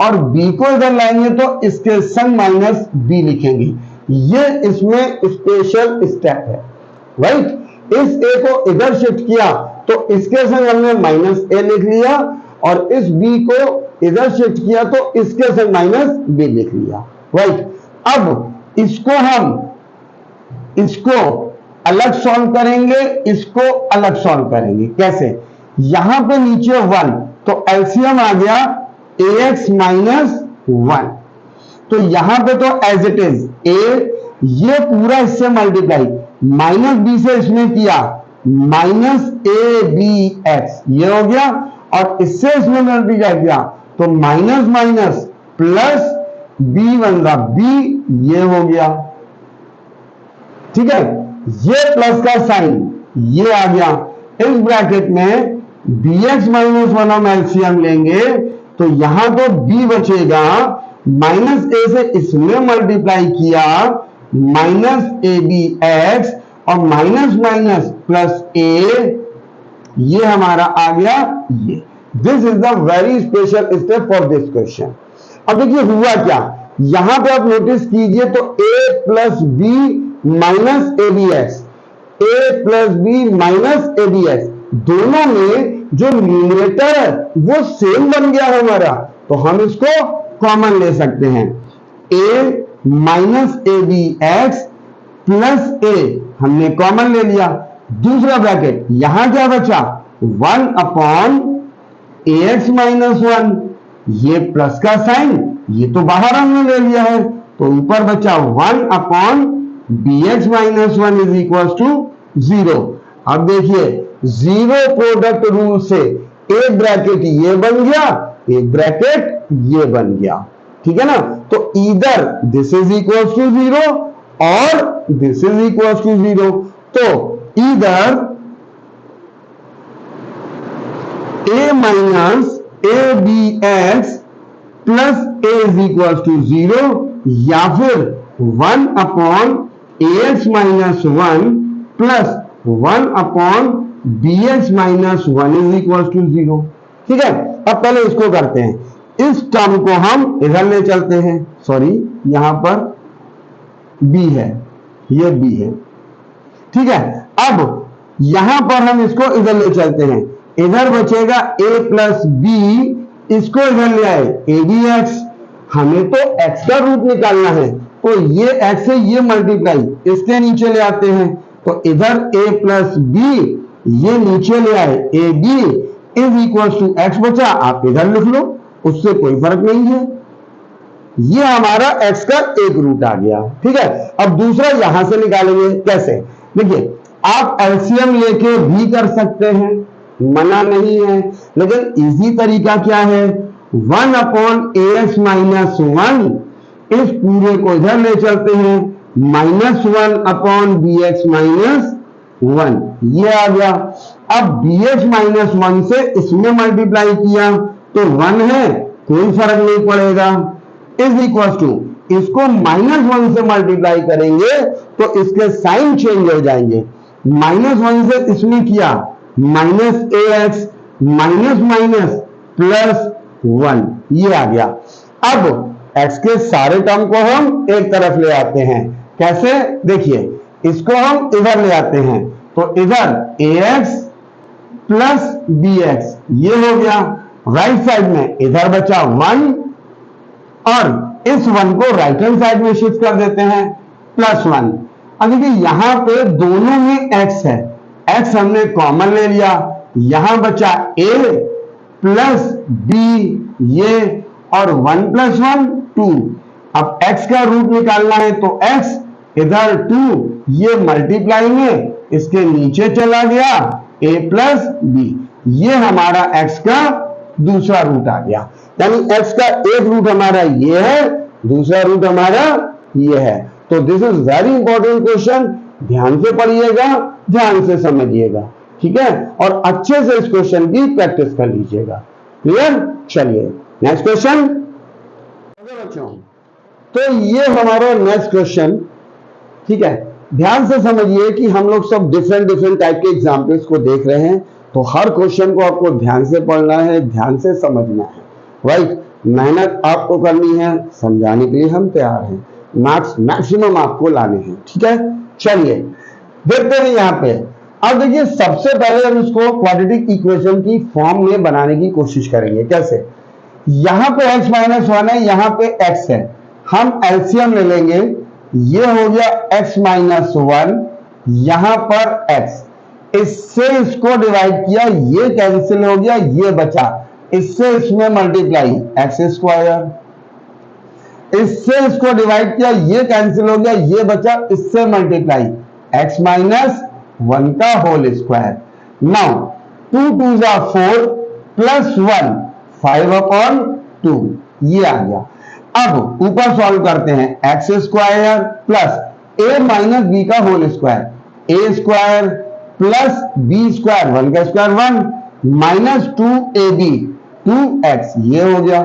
और b को इधर लाएंगे तो इसके संग माइनस b लिखेंगे। ये इसमें स्पेशल स्टेप है, राइट। इस a को इधर शिफ्ट किया तो इसके संग हमने -a लिख लिया, और इस b को इधर शिफ्ट किया तो इसके संग -b लिख लिया, राइट। अब इसको अलग सॉल्व करेंगे, इसको अलग सॉल्व करेंगे। कैसे, यहां पे नीचे 1, तो एलसीएम आ गया ax माइनस 1। तो यहां पे तो एज इट इज a, ये पूरा इससे मल्टीप्लाई, माइनस बी से इसमें किया माइनस ए बी एक्स, ये हो गया, और इससे इसमें मल्टीप्लाई किया तो माइनस माइनस प्लस बी बन रहा बी, ये हो गया। ठीक है, ये प्लस का साइन ये आ गया। इस ब्रैकेट में बी एक्स माइनस 1 हम एलसीएम लेंगे तो यहां तो b बचेगा, माइनस ए से इसमें मल्टीप्लाई किया माइनस ए बी एक्स, और माइनस माइनस प्लस ए, ये हमारा आ गया ये। This is the very special step for this question. अब देखिए हुआ क्या, यहां पे आप नोटिस कीजिए तो a plus b minus A B x, a plus b minus A B x, दोनों में जो न्यूमरेटर है वो सेम बन गया हमारा, तो हम इसको कॉमन ले सकते हैं। a minus A B x plus A हमने कॉमन ले लिया। दूसरा ब्रैकेट यहां क्या बचा, 1 अपॉन ए एक्स माइनस 1, ये प्लस का साइन ये तो बाहर हमने ले लिया है, तो ऊपर बचा 1 upon b x minus 1 is equal to 0। अब देखिए जीरो प्रोडक्ट रूल से एक ब्रैकेट ये बन गया, एक ब्रैकेट ये बन गया, ठीक है ना। तो इधर दिस इज इक्वल टू 0 और दिस इज इक्वल टू 0, तो इधर a minus A B x plus a is equal to 0, या फिर 1 upon a x minus 1 plus 1 upon b x minus 1 is equal to 0। ठीक है, अब पहले इसको करते हैं, इस टर्म को हम इधर ले चलते हैं, सॉरी यहां पर b है, ये b है। ठीक है, अब यहां पर हम इसको इधर ले चलते हैं, इधर बचेगा a प्लस बी, इसको इधर ले आए ए बी एक्स, हमें तो x का रूट निकालना है, तो ये x है ये मल्टीप्लाई इसके नीचे ले आते हैं, तो इधर a प्लस बी, ये नीचे ले आए a b is equal to x बचा, आप इधर लिख लो, उससे कोई फर्क नहीं है, ये हमारा x का एक रूट आ गया। ठीक है, अब दूसरा यहां से निकालेंगे, कैसे, देखिए आप एलसीएम लेके भी कर सकते हैं, मना नहीं है, लेकिन इजी तरीका क्या है, 1 अपॉन ए एक्स माइनस 1, इस पूरे को इधर ले चलते हैं, minus 1 upon b x minus 1, ये आ गया। अब बी एक्स माइनस 1 से इसमें मल्टीप्लाई किया तो 1 है, कोई फर्क नहीं पड़ेगा, इज इक्वल टू, इसको माइनस 1 से मल्टीप्लाई करेंगे तो इसके साइन चेंज हो जाएंगे, माइनस 1 से इसमें किया माइनस ए एक्स माइनस माइनस प्लस 1, ये आ गया। अब x के सारे टर्म को हम एक तरफ ले आते हैं, कैसे, देखिए इसको हम इधर ले आते हैं, तो इधर ax प्लस bx ये हो गया, राइट साइड में इधर बचा 1 और इस 1 को राइट हैंड साइड में शिफ्ट कर देते हैं प्लस 1। अब देखिए यहां पे दोनों में x है, x हमने कॉमन ले लिया, यहां बचा a प्लस b ये, और 1 प्लस 1 2। अब x का रूट निकालना है तो x इधर 2, ये मल्टीप्लाई में इसके नीचे चला गया a प्लस b, ये हमारा x का दूसरा रूट आ गया, यानी x का एक रूट हमारा ये है, दूसरा रूट हमारा ये है। तो this is very important question, ध्यान से पढ़िएगा, ध्यान से समझिएगा, ठीक है, और अच्छे से इस क्वेश्चन की प्रैक्टिस कर लीजिएगा। क्लियर, चलिए नेक्स्ट क्वेश्चन। बच्चों तो ये हमारा नेक्स्ट क्वेश्चन, ठीक है, ध्यान से समझिए कि हम लोग सब डिफरेंट डिफरेंट टाइप के एग्जाम्पल्स को देख रहे हैं, तो हर क्वेश्चन को आपको ध्यान से पढ़ना है, ध्यान से समझना है, राइट, मेहनत आपको करनी है, समझाने के लिए हम तैयार हैं, मार्क्स मैक्सिमम आपको लाने हैं। ठीक है, चलिए देखते हैं यहाँ पे। अब देखिए सबसे पहले हम इसको क्वाड्रेटिक इक्वेशन की फॉर्म में बनाने की कोशिश करेंगे, कैसे, यहां पे x माइनस 1 है, यहां पे x है, हम एलसीएम ले लेंगे, ये हो गया x माइनस 1, यहां पर x, इससे इसको डिवाइड किया, ये कैंसिल हो गया, ये बचा, इससे इसमें मल्टीप्लाई एक्स स्क्वायर, इससे इसको डिवाइड किया, ये कैंसिल हो गया, ये बचा, इससे मल्टीप्लाई एक्स माइनस 1 का होल स्क्वायर। नाउ 2 2 जा 4 प्लस 1 5/2 ये आ गया। अब ऊपर सॉल्व करते हैं, एक्स स्क्वायर प्लस ए माइनस बी का होल स्क्वायर, ए स्क्वायर प्लस बी स्क्वायर 1 का स्क्वायर 1 माइनस 2ab 2x ये हो गया।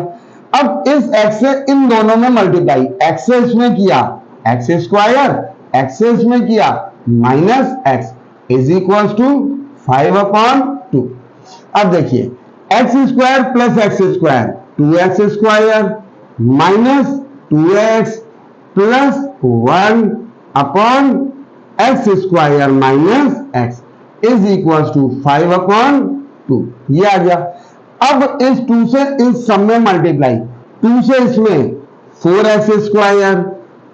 अब इस x से इन दोनों में मल्टीप्लाई, x से इसमें किया एक्स स्क्वायर, x से इसमें किया minus x is equal to 5/2। अब देखिए x square plus x square 2x square minus 2x plus 1/x square minus x is equal to 5/2 ये आ गया। अब इस 2 से इस सब में मल्टीप्लाई, 2 से इसमें 4x स्क्वायर,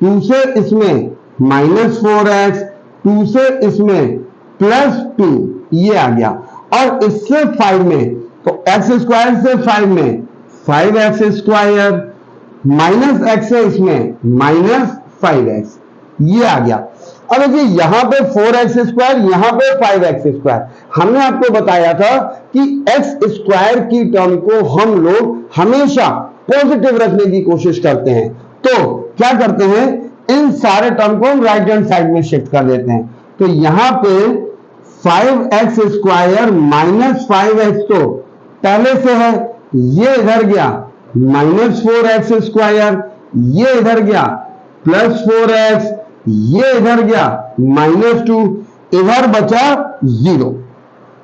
2 से इसमें माइनस 4x, 2 से इसमें प्लस 2 ये आ गया। और इससे 5 में तो x स्क्वायर से 5 में 5x स्क्वायर माइनस x है इसमें माइनस 5x ये आ गया। अब देखिए यहां पे 4x स्क्वायर, यहां पे 5x स्क्वायर, हमने आपको बताया था कि x स्क्वायर की टर्म को हम लोग हमेशा पॉजिटिव रखने की कोशिश करते हैं। तो क्या करते हैं, इन सारे टर्म को हम राइट हैंड साइड में शिफ्ट कर देते हैं। तो यहां पे 5x स्क्वायर माइनस 5x तो पहले से है, ये इधर गया माइनस 4x स्क्वायर, ये इधर गया प्लस 4x, ये इधर गया माइनस 2, इधर बचा 0।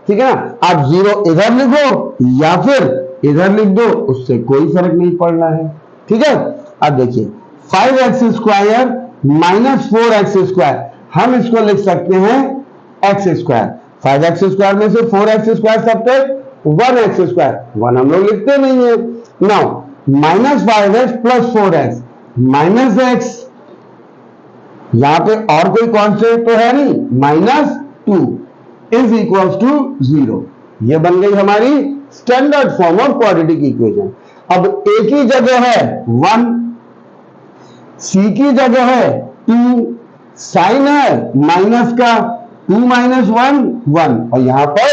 ठीक है ना, आप 0 इधर लिखो या फिर इधर लिख दो, उससे कोई फर्क नहीं पड़ना है। ठीक है, अब देखिए 5x square minus 4x square, हम इसको लिख सकते हैं x स्क्वायर, 5x स्क्वायर में से 4x square subtract 1x square, 1 हम लोग लिखते नहीं है। Now minus 5x plus 4x minus x, यहां पे और कोई कॉन्स्टेंट तो है नहीं, माइनस 2 इज इक्वल टू 0। ये बन गई हमारी standard form of quadratic equation. अब a की जगह है 1, c की जगह है 2, साइन है माइनस का 2 माइनस 1 1 और यहां पर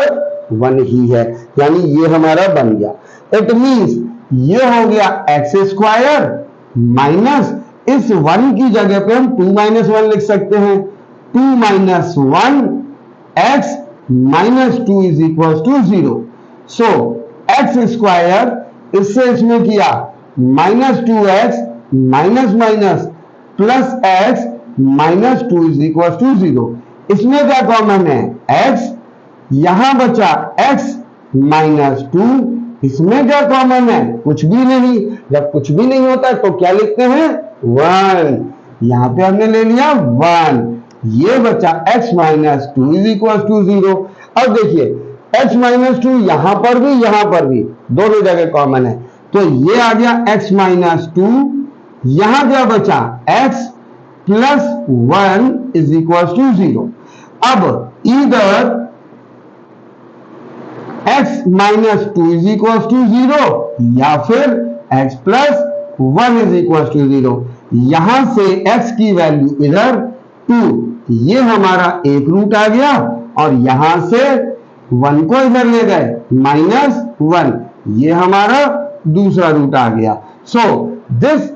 1 ही है, यानी ये हमारा बन गया। इट मींस ये हो गया एक्स स्क्वायर माइनस, इस 1 की जगह पे हम 2 माइनस 1 लिख सकते हैं, 2 minus 1 x minus 2 is equal to 0। So x square इससे इसमें किया minus 2x minus minus plus x minus 2 is equal to 0। इसमें क्या कॉमन है, x, यहां बचा x माइनस 2, इसमें क्या कॉमन है, कुछ भी नहीं। जब कुछ भी नहीं होता है तो क्या लिखते हैं 1, यहां पे हमने ले लिया 1, ये बचा x minus 2 is equal to 0। अब देखिए x माइनस 2 यहां पर भी दोनों जगह कॉमन है, तो ये आ गया x माइनस 2, यहां क्या बचा x plus 1 is equal to 0। अब इधर x minus 2 is equal to 0 या फिर x plus 1 is equal to 0। यहां से x की वैल्यू इधर 2, ये हमारा एक रूट आ गया, और यहां से 1 को इधर ले गए माइनस 1, ये हमारा दूसरा रूट आ गया। So this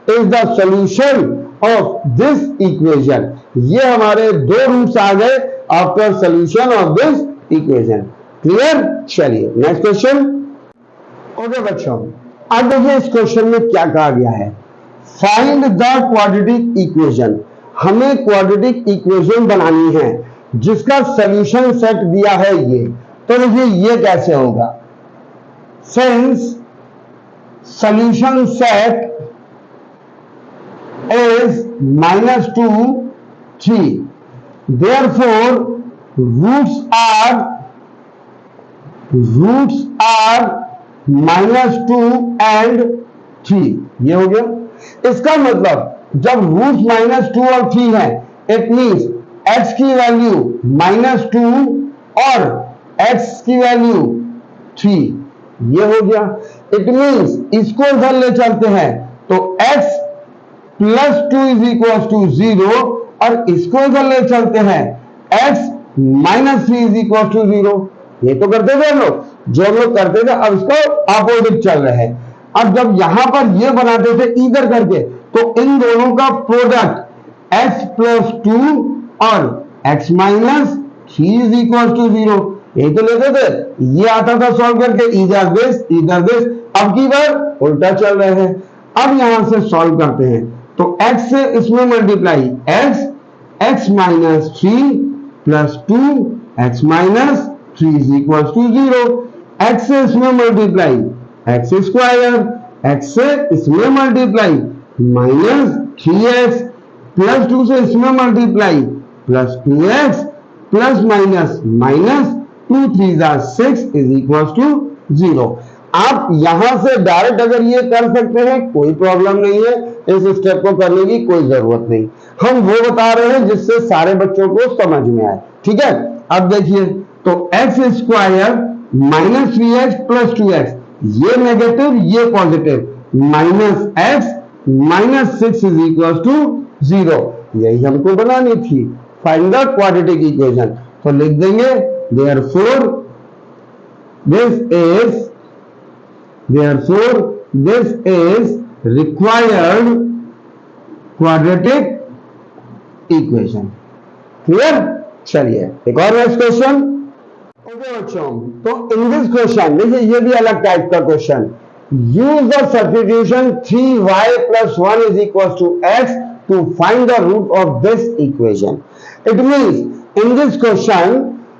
is the solution of this equation. ये हमारे दो रूट्स आ गए after solution of this equation. Clear, चलिए नेक्स्ट क्वेश्चन। ओके बच्चों, अब देखिए इस क्वेश्चन में क्या कहा गया है, फाइंड द क्वाड्रेटिक इक्वेशन। हमें क्वाड्रेटिक इक्वेशन बनानी है जिसका सॉल्यूशन सेट दिया है ये। तो देखिए ये कैसे होगा, since solution set is -2 3, therefore roots are -2 and 3। ये हो गया। इसका मतलब जब रूट -2 और 3 है, इट मींस x की वैल्यू -2 और x की वैल्यू 3, ये हो गया। इट मींस इसको इधर ले चलते हैं तो x plus 2 is equal to 0 और इसको इधर ले चलते हैं x minus 3 is equal to 0। ये तो करते थे हम लोग, जो हम लोग करते थे, अब इसको अपोजिट चल रहे हैं। अब जब यहां पर ये बनाते थे इधर करके, तो इन दोनों का प्रोडक्ट x प्लस 2 और x minus 3 is equal to 0, यही तो लेते थे। ये आता था सॉल्व करके इधर दिस। अब की बार उल्टा चल रहे हैं। अब यहां से सॉल्व करते हैं तो x से इसमें multiply x minus 3 plus 2 x minus 3 is equal to 0। x से इसमें मल्टीप्लाई x स्क्वायर, x से इसमें मल्टीप्लाई माइनस 3x प्लस 2 से इसमें multiply plus 2x plus minus minus 2 3 6 is equal to 0। आप यहां से डायरेक्ट अगर ये कर सकते हैं कोई प्रॉब्लम नहीं है, इस स्टेप को करने की कोई जरूरत नहीं। हम वो बता रहे हैं जिससे सारे बच्चों को समझ में आए, ठीक है। अब देखिए तो x square minus 3x plus 2x, ये नेगेटिव ये positive, minus x minus 6 is equal to 0, यही हमको बनानी थी। फाइंड द क्वाड्रेटिक इक्वेशन, तो लिख देंगे therefore this is required quadratic equation। Clear? चलिए एक और नेक्स्ट क्वेश्चन। ओके बच्चों, तो इन दिस क्वेश्चन देखिए, ये भी अलग टाइप का question. Use the substitution 3y plus 1 is equal to x to find the root of this equation। It means in this question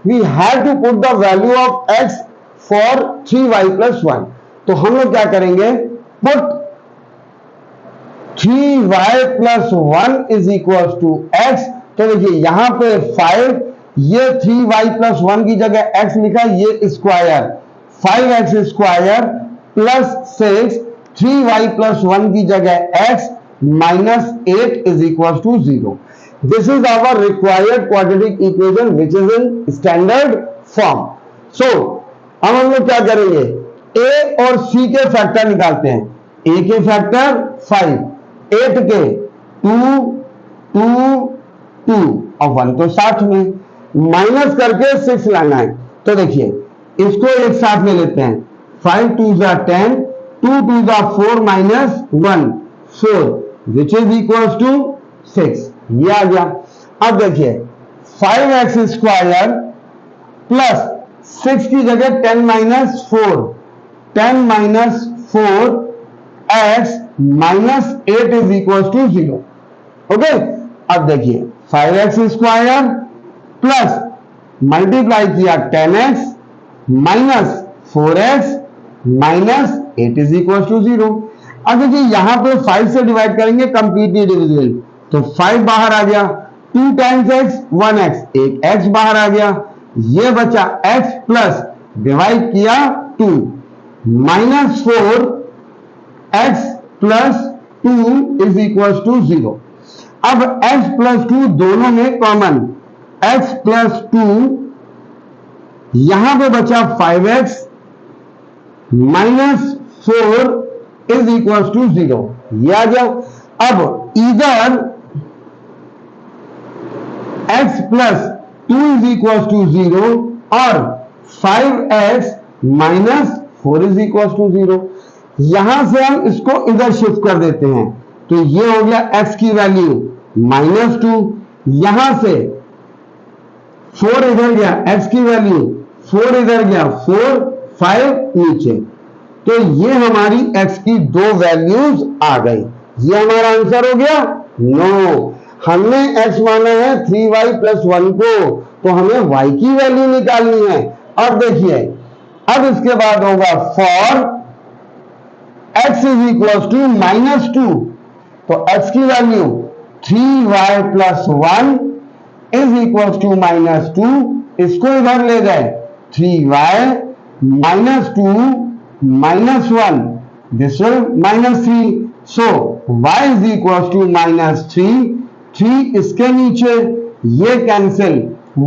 we have to put the value of x for 3y plus 1। तो हम लोग क्या करेंगे, put 3y plus 1 is equal to x। तो देखिए यहां पे 5, ये 3y plus 1 की जगह x लिखा, ये square 5x square plus 6, 3y plus 1 की जगह x minus 8 is equal to 0। This is our required quadratic equation which is in standard form. So अब हम लोग क्या करेंगे, a और c के फैक्टर निकालते हैं। a के फैक्टर 5, 8 के 2 2 2 और 1 तो साथ में, माइनस करके 6 लाना है। तो देखिए इसको एक साथ में लेते हैं, 5 2 10, 2 2 4 minus 1 4 which is equal to 6, ये आ गया। अब देखिए 5x स्क्वायर प्लस 6 की जगह 10 minus 4, 10 minus 4 x minus 8 is equal to 0। Okay, अब देखिए 5x स्क्वायर प्लस मल्टीप्लाई किया 10x minus 4x minus 8 is equal to 0। अब देखिए यहां पे 5 से डिवाइड करेंगे कंप्लीटली डिविजिबल, तो 5 बाहर आ गया, 2 टाइम्स x 1x, एक x बाहर आ गया, ये बचा x प्लस डिवाइड किया 2 minus 4x plus 2 is equal to 0। अब x प्लस 2 दोनों में कॉमन, x प्लस 2 यहां पे बचा 5x minus 4 is equal to 0, ये आ गया। अब इधर x plus 2 is equal to 0 और 5x minus 4 is equal to 0। यहां से हम इसको इधर शिफ्ट कर देते हैं, तो ये हो गया x की वैल्यू माइनस 2, यहां से 4 इधर गया, x की वैल्यू 4 इधर गया, 4 5 नीचे, तो ये हमारी x की दो वैल्यूज आ गई। ये हमारा आंसर हो गया? नो, हमने x माना है 3y प्लस 1 को, तो हमें y की वैल्यू निकालनी है। अब देखिए, अब इसके बाद होगा for x is equal to minus 2, तो x की value 3y plus 1 is equal to minus 2, इसको इधर ले गए, 3y minus 2 minus 1, this will minus 3, so y is equal to minus 3, 3 इसके नीचे, ये कैंसिल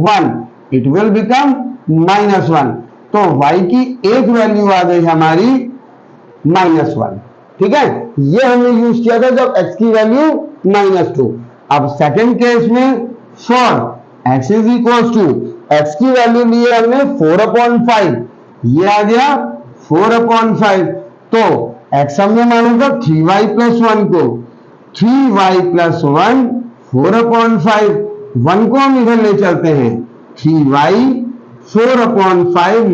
1, इट विल बिकम -1। तो y की एक वैल्यू आ गई हमारी -1। ठीक है, ये हमने यूज किया था जब x की वैल्यू -2। अब सेकंड केस में for x is equal to, x की वैल्यू ली है हमने 4/5, ये आ गया 4/5। तो x हमने माना था 3y + 1 को, 3y + 1 4/5, 1 को हम इधर ले चलते हैं, 3y 4/5 -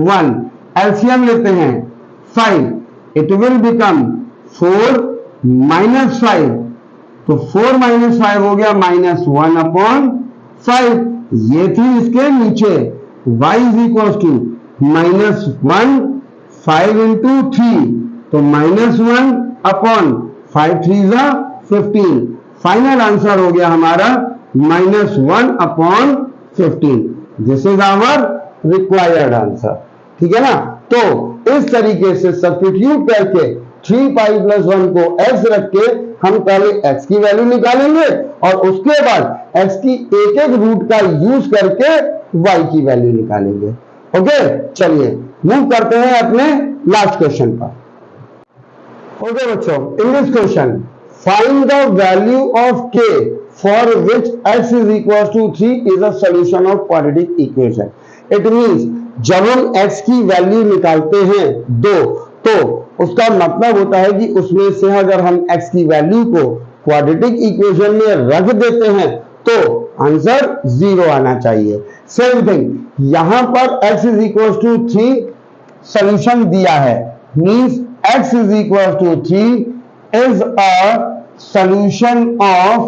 1, एलसीएम लेते हैं 5, इट विल बिकम 4 - 5। तो 4 - 5 हो गया -1/5, ये थी इसके नीचे। y इज इक्वल टू -1 5 × 3, तो -1/5, 3 = 15। फाइनल आंसर हो गया हमारा -1/15। This is our required answer. ठीक है ना। तो इस तरीके से सब्स्टिट्यूट करके 3π + 1 को x रख के हम पहले x की वैल्यू निकालेंगे और उसके बाद x की एक एक रूट का यूज करके y की वैल्यू निकालेंगे। ओके, चलिए मूव करते हैं अपने लास्ट क्वेश्चन पर। ओके बच्चों, in this question find the value of k for which x is equal to 3 is a solution of quadratic equation। It means जब हम x की वैल्यू निकालते हैं 2, तो उसका मतलब होता है कि उसमें से अगर हम x की वैल्यू को क्वाड्रेटिक इक्वेशन में रख देते हैं तो आंसर 0 आना चाहिए। सेम थिंग यहां पर x is equal to 3 solution दिया है, means x is equal to 3 is a solution of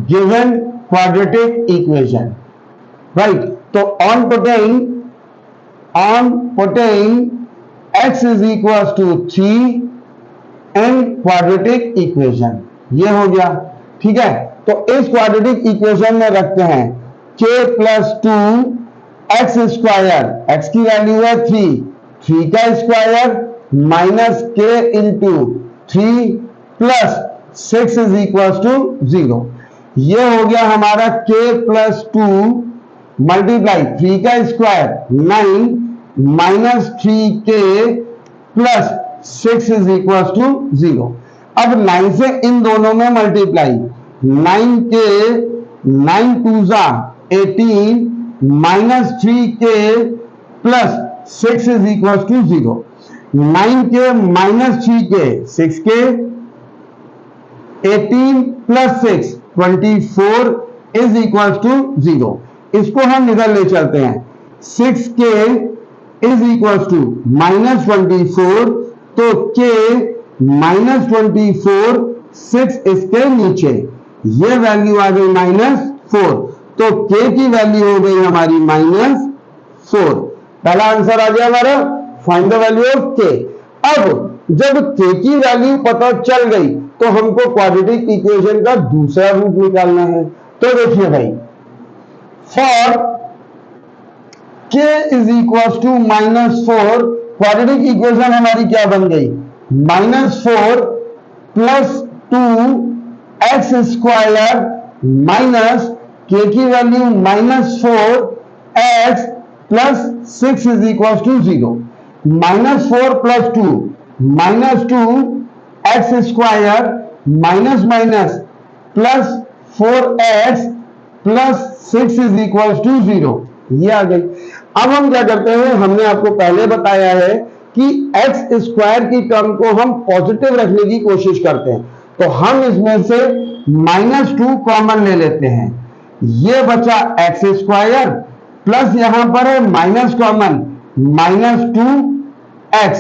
given quadratic equation, right? तो on putting x is equals to 3 in quadratic equation, ये हो गया। ठीक है, तो इस quadratic equation में रखते हैं k + 2x स्क्वायर, x की वैल्यू है 3, 3 का square -k × 3 + 6 is equals to 0। ये हो गया हमारा k + 2 मल्टीप्लाई 3 का square 9 -3k + 6 is equals to 0। अब 9 से इन दोनों में multiply, 9k 9 2 18 -3k + 6 is equals to 0। 9k - 3k 6k, 18 + 6 24 is equals to 0। इसको हम इधर ले चलते हैं, 6k is equals to -24, तो k -24 6 इसके नीचे, ये वैल्यू आ गई -4, तो k की वैल्यू हो गई हमारी -4। पहला आंसर आ गया हमारा, find the value of k। अब जब k की वैल्यू पता चल गई तो हमको क्वाड्रेटिक इक्वेशन का दूसरा रूट निकालना है। तो देखिए भाई, for k is equal to -4, quadratic equation हमारी क्या बन गई, -4 + 2x स्क्वायर माइनस k की value -4x + 6 is equal to 0। -4 + 2 -2x square minus +4x + 6 is equal to 0, ये आ गई। अब हम क्या करते हैं, हमने आपको पहले बताया है कि x स्क्वायर की टर्म को हम पॉजिटिव रखने की कोशिश करते हैं, तो हम इसमें से -2 कॉमन ले लेते हैं, ये बचा x स्क्वायर प्लस यहां पर है माइनस कॉमन -2x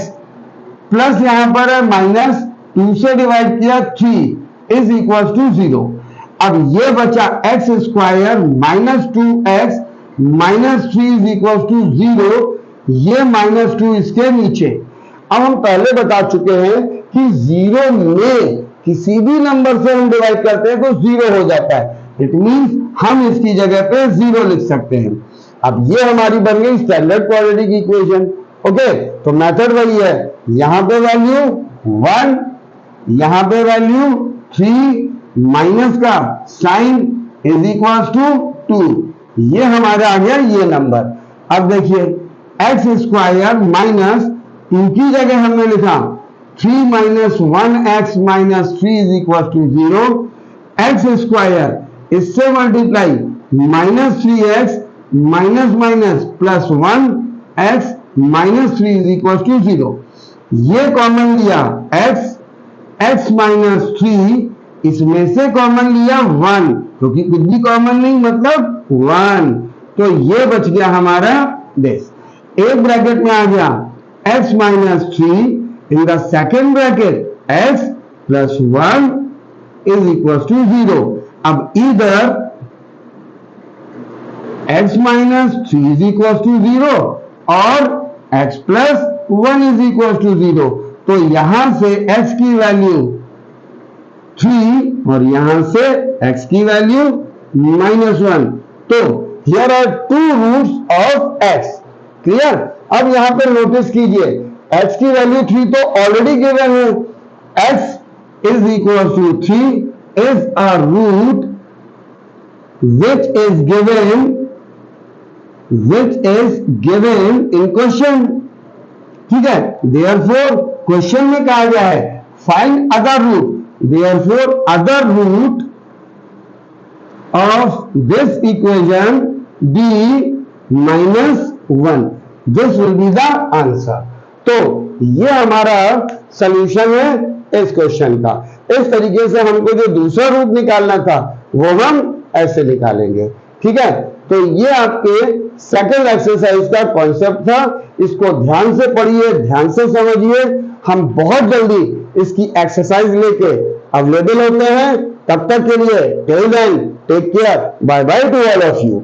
प्लस यहां पर है -2 से डिवाइड किया 3 इज इक्वल टू 0। अब ये बचा x square -2x -3 is equal to 0, ये -2 इसके नीचे। अब हम पहले बता चुके हैं कि 0 में किसी भी नंबर से हम डिवाइड करते हैं तो 0 हो जाता है, इट मींस हम इसकी जगह पे 0 लिख सकते हैं। अब ये हमारी बन गई स्टैंडर्ड क्वाड्रेटिक इक्वेशन। ओके, तो मेथड वही है, यहां पे वैल्यू 1, यहां पे वैल्यू 3, माइनस का साइन इज इक्वल टू 2, ये हमारा आ गया ये नंबर। अब देखिए एक्स स्क्वायर माइनस 2 की जगह हमने लिखा 3 minus 1x minus 3 is equal to 0। X square इससे multiply minus 3x minus minus plus 1x minus 3 is equal to 0। ये कॉमन लिया x माइनस 3, इसमें से कॉमन लिया 1, क्योंकि कुछ भी कॉमन नहीं मतलब 1, तो ये बच गया हमारा दिस। एक ब्रैकेट में आ गया x minus 3, in the second bracket x plus 1 is equal to 0। अब इधर x minus 3 is equal to 0 और x plus 1 is equal to 0, तो यहां से x की वैल्यू 3 और यहां से x की वैल्यू -1। तो here are 2 roots of x। Clear? अब यहां पर नोटिस कीजिए x की वैल्यू 3 तो ऑलरेडी गिवन है। x is equal to 3 is a root which is given in question। ठीक है, therefore क्वेश्चन में कहा गया है find other root, therefore other root of this equation b -1, this will be the answer. तो ये हमारा सॉल्यूशन है इस क्वेश्चन का। इस तरीके से हमको जो दूसरा रूट निकालना था वो हम ऐसे निकालेंगे। ठीक है, तो ये आपके सेकंड एक्सरसाइज का कॉन्सेप्ट था। इसको ध्यान से पढ़िए, ध्यान से समझिए। हम बहुत जल्दी इसकी एक्सरसाइज लेके अवेलेबल होते हैं। तब तक के लिए till then take care, bye bye to all of you.